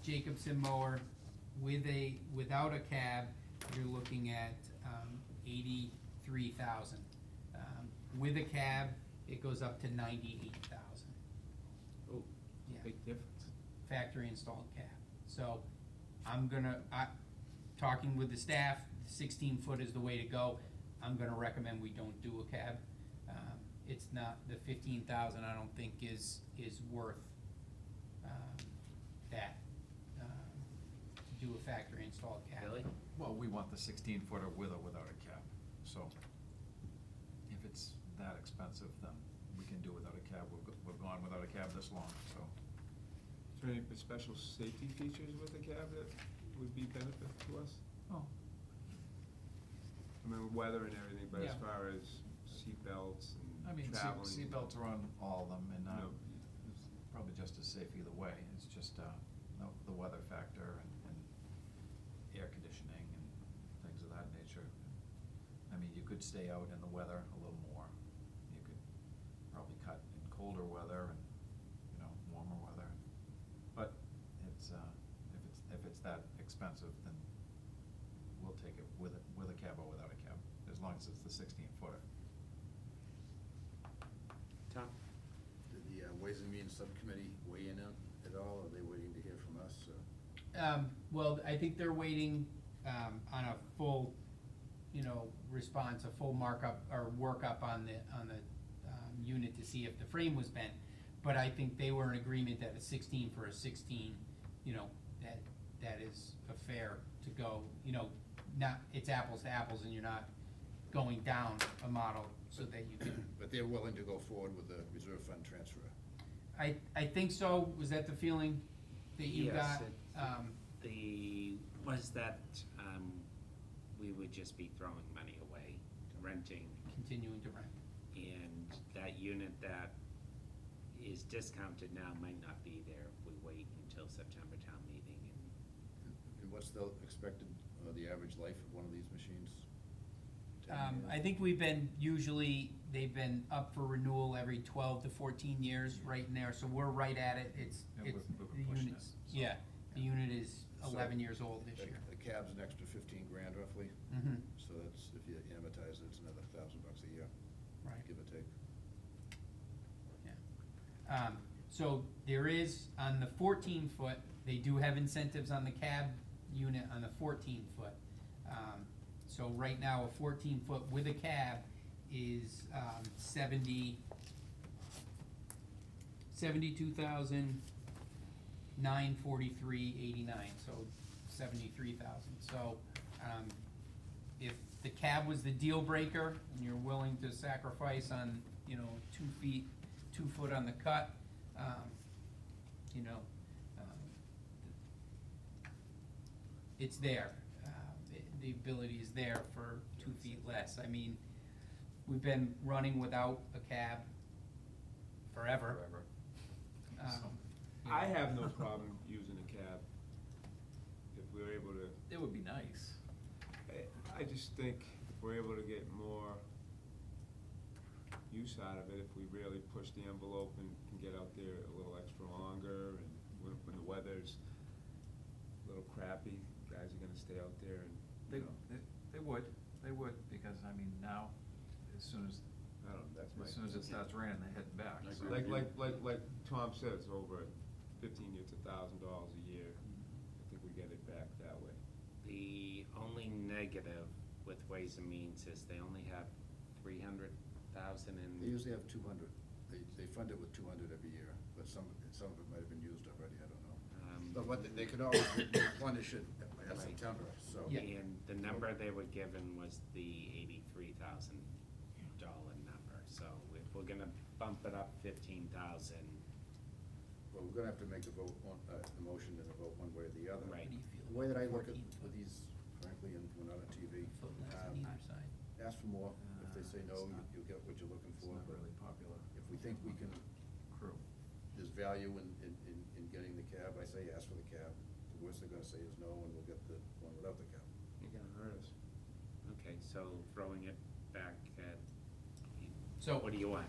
Jacobson mower without a cab, you're looking at $83,000. With a cab, it goes up to $98,000. Oh, Yeah. big difference. Factory installed cab. So talking with the staff, 16-foot is the way to go. I'm gonna recommend we don't do a cab. It's not, the $15,000 I don't think is worth that, to do a factory installed cab. Really? Well, we want the 16-footer with or without a cab, so if it's that expensive, then we can do without a cab. We've gone without a cab this long, so. Is there any special safety features with the cab that would be benefit to us? Oh. I mean, weather and everything, but as Yeah. far as seat belts I and mean, traveling. seatbelts are on all of them, and No. it's probably just as safe either way. It's just the weather factor and air conditioning and things of that nature. I mean, you could stay out in the weather a little more. You could probably cut in colder weather and, warmer weather. But it's, if it's that expensive, then we'll take it with a cab or without a cab, as long as it's the 16-footer. Tom? Did the Ways and Means Subcommittee weigh in at all? Are they waiting to hear from us? Well, I think they're waiting, on a full, response, a full markup or workup on the, unit to see if the frame was bent. But I think they were in agreement that a 16 for a 16, that is a fair to go, not, it's apples to apples and you're not going down a model so that you can. But they're willing to go forward with the reserve fund transfer? I think so. Was that the feeling that you got? Yes, was that, we would just be throwing money away, renting, Continuing to rent. and that unit that is discounted now might not be there if we wait until September town meeting. And what's the expected, the average life of one of these machines? 10 years? I think they've been up for renewal every 12 to 14 years, right in there, so we're right at it. It's Yeah, we've the been pushing unit's, it, so. yeah, the unit is So 11 years old this year. The cab's an extra 15 grand roughly, Mm-hmm, so that's, if you amortize it, it's another $1,000 a year, right, give or take. yeah. So there is, on the 14-foot, they do have incentives on the cab unit on the 14-foot. So right now, a 14-foot with a cab is, 72,943.89, so 73,000. So, if the cab was the deal breaker and you're willing to sacrifice on, 2 foot on the cut, it's there. The ability is there for 2 feet less. I mean, we've been running without a cab forever. So, I have no problem using a cab if we're able to. It would be nice. I just think if we're able to get more use out of it, if we really push the envelope and can get out there a little extra longer, and when the weather's a little crappy, guys are gonna stay out there and, They would, because, I mean, now, as soon as I don't know, that's my. it starts raining, they're heading back. I so. agree. Like Tom said, it's over 15 years, $1,000 a year. I think we get it back that way. The only negative with Ways and Means is they only have 300,000 in. They usually have 200. They fund it with 200 every year, but some of it might have been used already, I don't know. But they could always replenish it at Right. September, so. Yeah. And the number they were given was the $83,000 number, so if we're gonna bump it up 15,000. Well, we're gonna have to make a vote, the motion and a vote one way or the other. Right. The way that I look at 14 with these, frankly, and we're not on TV, Foot less on either side. ask for more. If they say no, It's not- you'll get what you're looking It's for. not But really popular. if we think we can, Crew. there's value in getting the cab, I say ask for the cab. The worst they're gonna say is no, and we'll get the one without the cab. You're gonna hurt us. Okay, so throwing it back at, So. what do you want?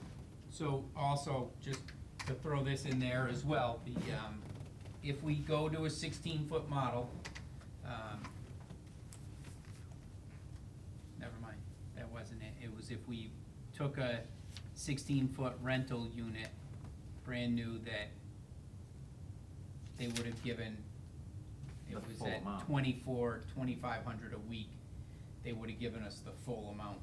So also, just to throw this in there as well, if we go to a 16-foot model, never mind, that wasn't it. It was if we took a 16-foot rental unit, brand new, that they would have given, it The was full at amount. $2,500 a week, they would have given us the full amount,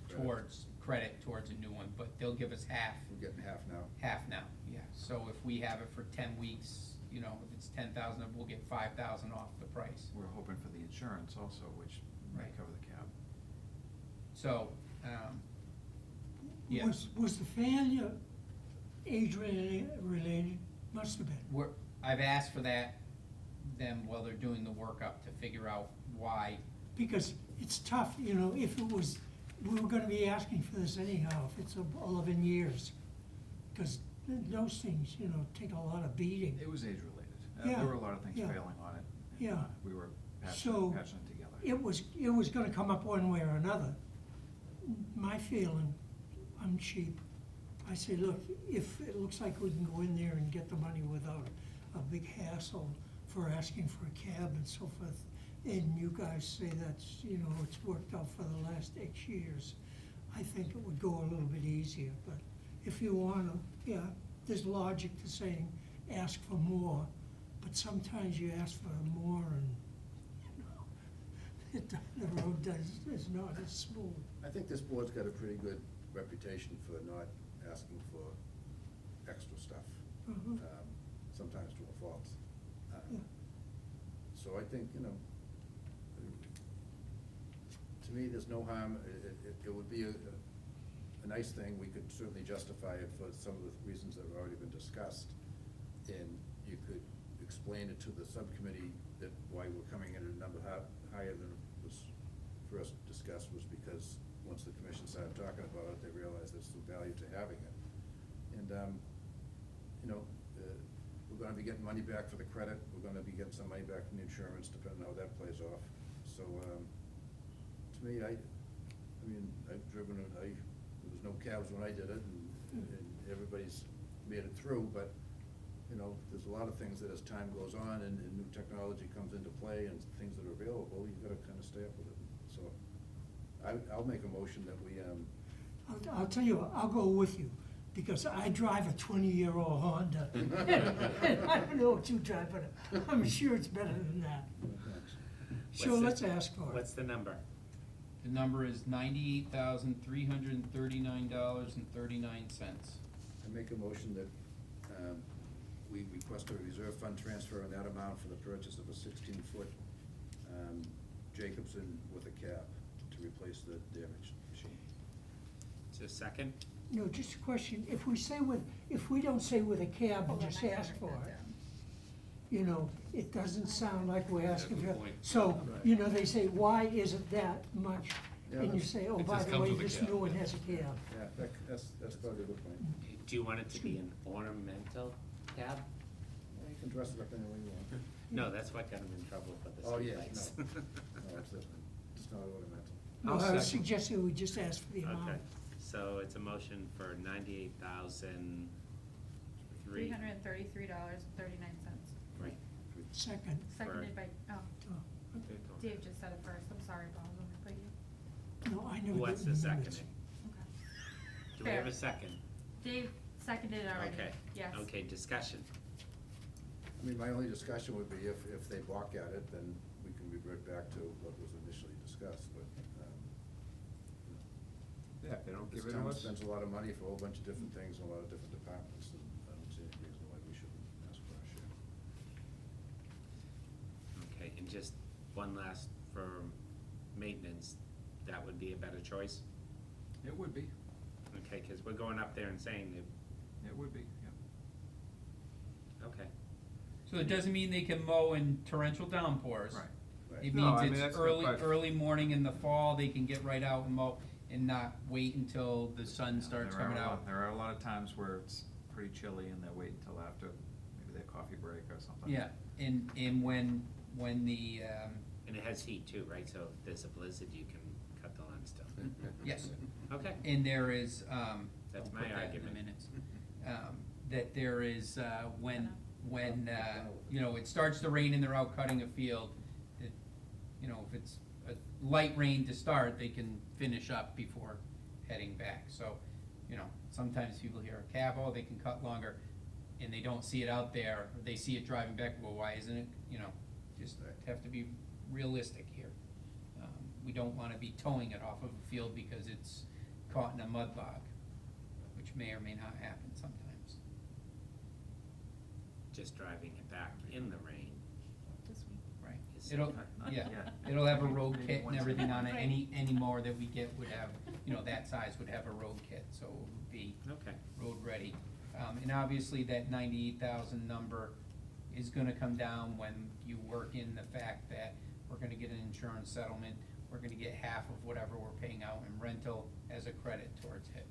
Credit. towards, credit towards a new one, but they'll give us half, We're getting half now. half now, yeah. So if we have it for 10 weeks, you know, if it's 10,000, we'll get 5,000 off the price. We're hoping for the insurance also, which may Right. cover the cab. So, yeah. Was the failure age-related? Must have been. I've asked for that, them while they're doing the workup to figure out why. Because it's tough, you know, if it was, we were gonna be asking for this anyhow, if it's 11 years. Because those things, you know, take a lot of beating. It was age-related. Yeah, There were a lot of things yeah. failing on it. and, Yeah. We were So, patching it together. It was gonna come up one way or another. My feeling, I'm cheap. I say, look, if it looks like we can go in there and get the money without a big hassle for asking for a cab and so forth, and you guys say that's, you know, it's worked out for the last X years, I think it would go a little bit easier, but if you wanna, yeah, there's logic to saying, ask for more, but sometimes you ask for more and, you know, the road is not as smooth. I think this board's got a pretty good reputation for not asking for extra stuff, Mhm. sometimes to a fault. Yeah. So I think, you know, to me, there's no harm. It would be a nice thing. We could certainly justify it for some of the reasons that have already been discussed. And you could explain it to the subcommittee that why we're coming in at a number higher than was first discussed was because once the commission started talking about it, they realized there's some value to having it. And, you know, we're gonna be getting money back for the credit, we're gonna be getting some money back from the insurance, depending on how that plays off. So, to me, I mean, I've driven it, there was no cabs when I did it, and everybody's made it through, but, you know, there's a lot of things that as time goes on and new technology comes into play and things that are available, you've gotta kinda stay up with it. So, I'll make a motion that we, I'll tell you, what, I'll go with you, because I drive a 20-year-old Honda. And I don't know what you drive, but I'm sure it's better than that. So What's let's the- ask for it. What's the number? The number is $98,339.39. I make a motion that we request a reserve fund transfer in that amount for the purchase of a 16-foot Jacobson with a cab to replace the damaged machine. Is there a second? No, just a question, if we don't say with a cab and just ask for it, you know, it doesn't sound like we're asking for, so, you know, they say, why is it that much? Yeah, And you that's- say, oh, It by just the comes way, with a this cab. new one has a cab. Yeah, that's probably a good point. Do you want it to be an ornamental cab? Yeah, you can dress it up any way you want. No, that's what got him in trouble for the Oh, yeah, streetlights. no, it's not ornamental. No, I'll I was second. suggesting we just ask for the amount. Okay, so it's a motion for $98,000. $333.39. Right. Second. Seconded by, Oh, Dave just said it first, I'm sorry, Bob, let me put you. no, I Who never wants get to the second minutes. it? Okay. Do we have Fair. a second? Dave seconded it already, Okay. yes. Okay, discussion. I mean, my only discussion would be if they balk at it, then we can revert back to what was initially discussed, but, Yeah, if they don't this give it to town us. spends a lot of money for a whole bunch of different things in a lot of different departments, and I don't see any reason why we shouldn't ask for our share. Okay, and just one last for maintenance, that would be a better choice? It would be, Okay, cause we're going up there and saying that, it would be, yeah. okay. So it doesn't mean they can mow in torrential downpours. Right. Right. It No, I mean, means that's it's not early, quite- early morning in the fall, they can get right out and mow and not wait until the sun starts There are coming a lot- out. There are a lot of times where it's pretty chilly and they wait until after maybe their coffee break or something. Yeah, and when the, And it has heat too, right? So if there's a blizzard, you can cut the lawn still. yes, Okay. and there is, That's I'll my put that in the argument. minutes. That there is, when, you know, it starts to rain and they're out cutting a field, it, you know, if it's a light rain to start, they can finish up before heading back. So, you know, sometimes people hear a cab, oh, they can cut longer, and they don't see it out there, or they see it driving back, well, why isn't it, you know, just have to be realistic here. We don't wanna be towing it off of a field because it's caught in a mud bog, which may or may not happen sometimes. Just driving it back in the rain This week. Right. is It'll, sometimes. yeah, it'll have a road Maybe kit and once a everything month. on it, Right. any more that we get would have, that size would have a road kit, so it would be Okay, road ready. And obviously, that 98,000 number is gonna come down when you work in the fact that we're gonna get an insurance settlement, we're gonna get half of whatever we're paying out in rental as a credit towards it.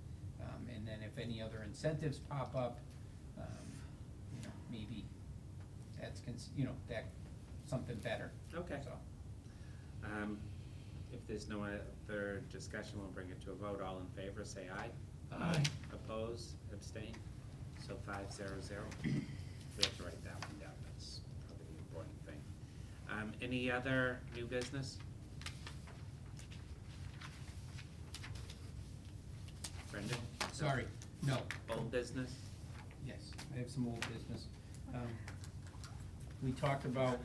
And then if any other incentives pop up, maybe that's, that, something better, okay. so. If there's no other discussion, we'll bring it to a vote. All in favor, say aye. Aye. Oppose, abstain, so 5-0-0. We have to write that one down, that's probably the important thing. Any other new business? Brendan? Sorry, no. Old business? Yes, I have some old business. We talked about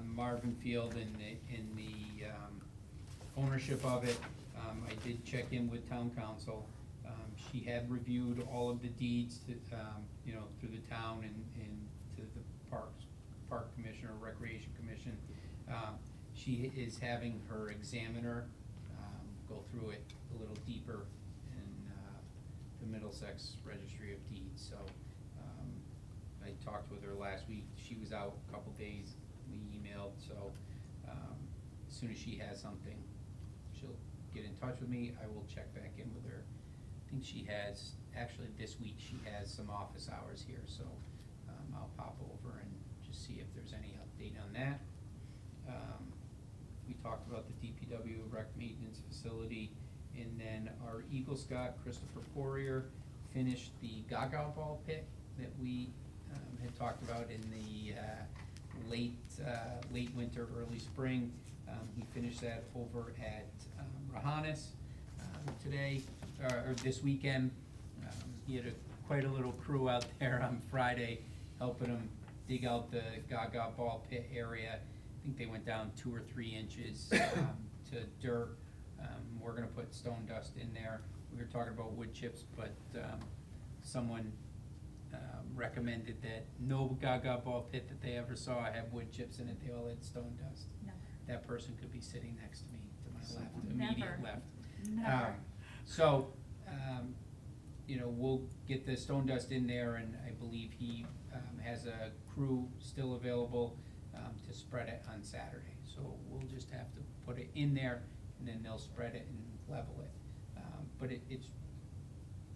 Marvin Field and the ownership of it. I did check in with town council. She had reviewed all of the deeds to, through the town and to the park commission or recreation commission. She is having her examiner go through it a little deeper in the Middlesex Registry of Deeds, so I talked with her last week. She was out a couple days, we emailed, so as soon as she has something, she'll get in touch with me. I will check back in with her. I think she has, actually this week, she has some office hours here, so I'll pop over and just see if there's any update on that. We talked about the DPW rec maintenance facility, and then our Eagle Scout, Christopher Poirier, finished the Gaga Ball pit that we had talked about in the late winter, early spring. He finished that over at Rahanis today, or this weekend. He had quite a little crew out there on Friday helping him dig out the Gaga Ball pit area. I think they went down 2 or 3 inches to dirt. We're gonna put stone dust in there. We were talking about wood chips, but someone recommended that no Gaga Ball pit that they ever saw had wood chips in it. They all had stone dust. Never. That person could be sitting next to me, to my left, Never. immediate left. Never. So, we'll get the stone dust in there, and I believe he has a crew still available to spread it on Saturday. So we'll just have to put it in there, and then they'll spread it and level it. But it's,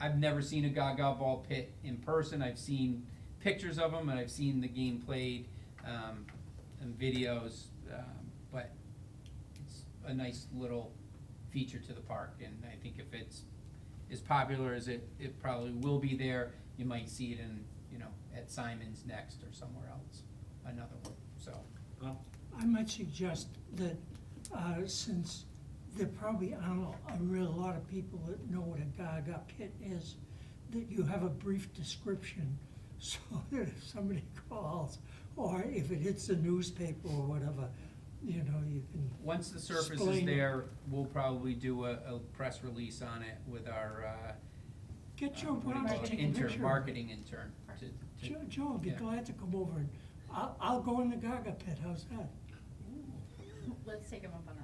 I've never seen a Gaga Ball pit in person. I've seen pictures of them, and I've seen the game played and videos, but it's a nice little feature to the park, and I think if it's as popular as it probably will be there, you might see it in, at Simon's next or somewhere else, another one, so. Well, I might suggest that, since there probably aren't a real lot of people that know what a Gaga pit is, that you have a brief description, so that if somebody calls, or if it hits the newspaper or whatever, you can. Once the surface is explain it. there, we'll probably do a press release on it with our, Get Joe what do you Brown call to it? take a picture. Marketing intern. Joe will be yeah. glad to come over and, I'll go in the Gaga pit, how's that? Let's take him up on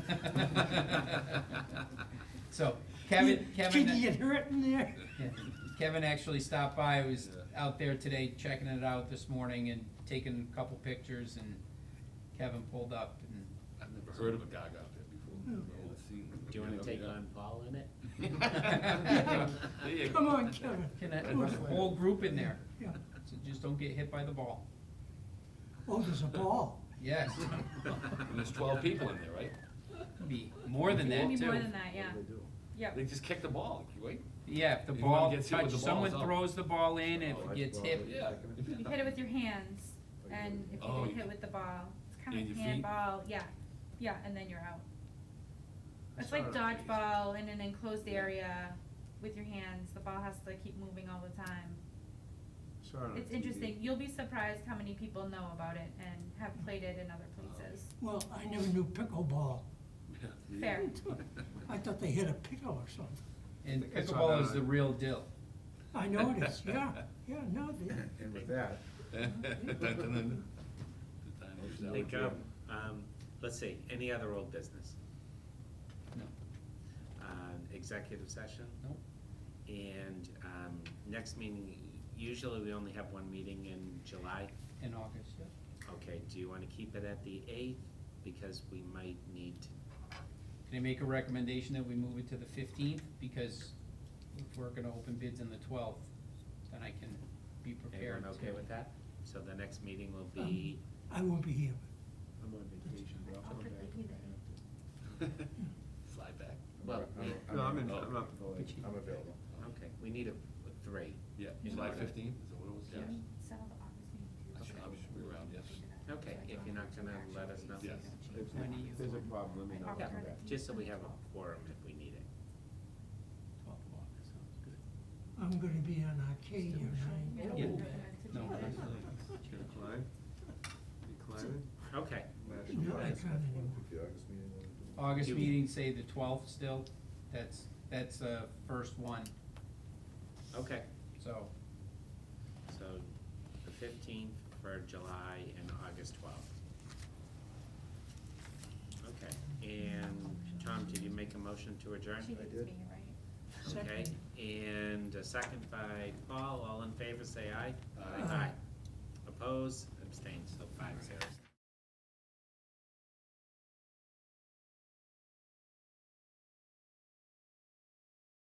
that. So, Kevin, Can you get hurt in there? yeah, Kevin actually stopped by, was out there today checking it out this morning and taking a couple pictures, and Kevin pulled up and. I've never heard of a Gaga pit before. do you wanna take on Paul in it? There you go. Come on, Kevin. Can a whole group in there, Yeah. so just don't get hit by the ball. Oh, there's a ball. Yes, And there's 12 people in there, right? be more than that Maybe too. more than that, yeah. Yep. They just kick the ball, wait. Yeah, if the If one ball gets hit with touches, the ball, someone it's out. throws the ball in, if Oh, it gets hit, Yeah. You hit it with your hands, and if you Oh, get you- hit with the ball, it's kind And of your feet? handball, yeah, and then you're out. I It's saw like it on TV. dodgeball in an enclosed area with your hands, the ball has to keep moving all the time. Saw it on It's TV. interesting, you'll be surprised how many people know about it and have played it in other places. Well, I never knew pickleball. Yeah. Fair. I thought they hit a pickle or something. And I saw pickleball that is the on- real deal. I noticed, yeah, no, And with that. Think of, let's see, any other old business? No. Executive session? Nope. And, next meeting, usually we only have one meeting in July. In August, yeah. Okay, do you wanna keep it at the 8th? Because we might need, Can I make a recommendation that we move it to the 15th? Because if we're gonna open bids on the 12th, then I can be prepared. everyone okay to- with that? So the next meeting will be, I won't be here. I'm on vacation, but I'll come back. Fly back. well, No, I'm in, Oh. I'm not. I'm available. okay, we need a 3. Yeah, In July order. 15th, is that what it was? Yeah. Settle the August meeting too. Okay. I should be around, yes. Okay, if you're not gonna let us know. Yes. When do you- There's a problem, let me know. Yeah, just so we have a quorum if we need it. 12th of August, sounds good. I'm gonna be on Arcadia Yeah. night. No, Decline? Declining? Okay, Last No, year. I can't anymore. August Do- meeting, say the 12th still, that's first one, okay. so. So the 15th for July and August 12th. Okay, and Tom, did you make a motion to adjourn? She needs did. me, right? Okay, Second. and a second by Paul, all in favor, say aye. Aye. Aye. Oppose, abstain, so 5-0.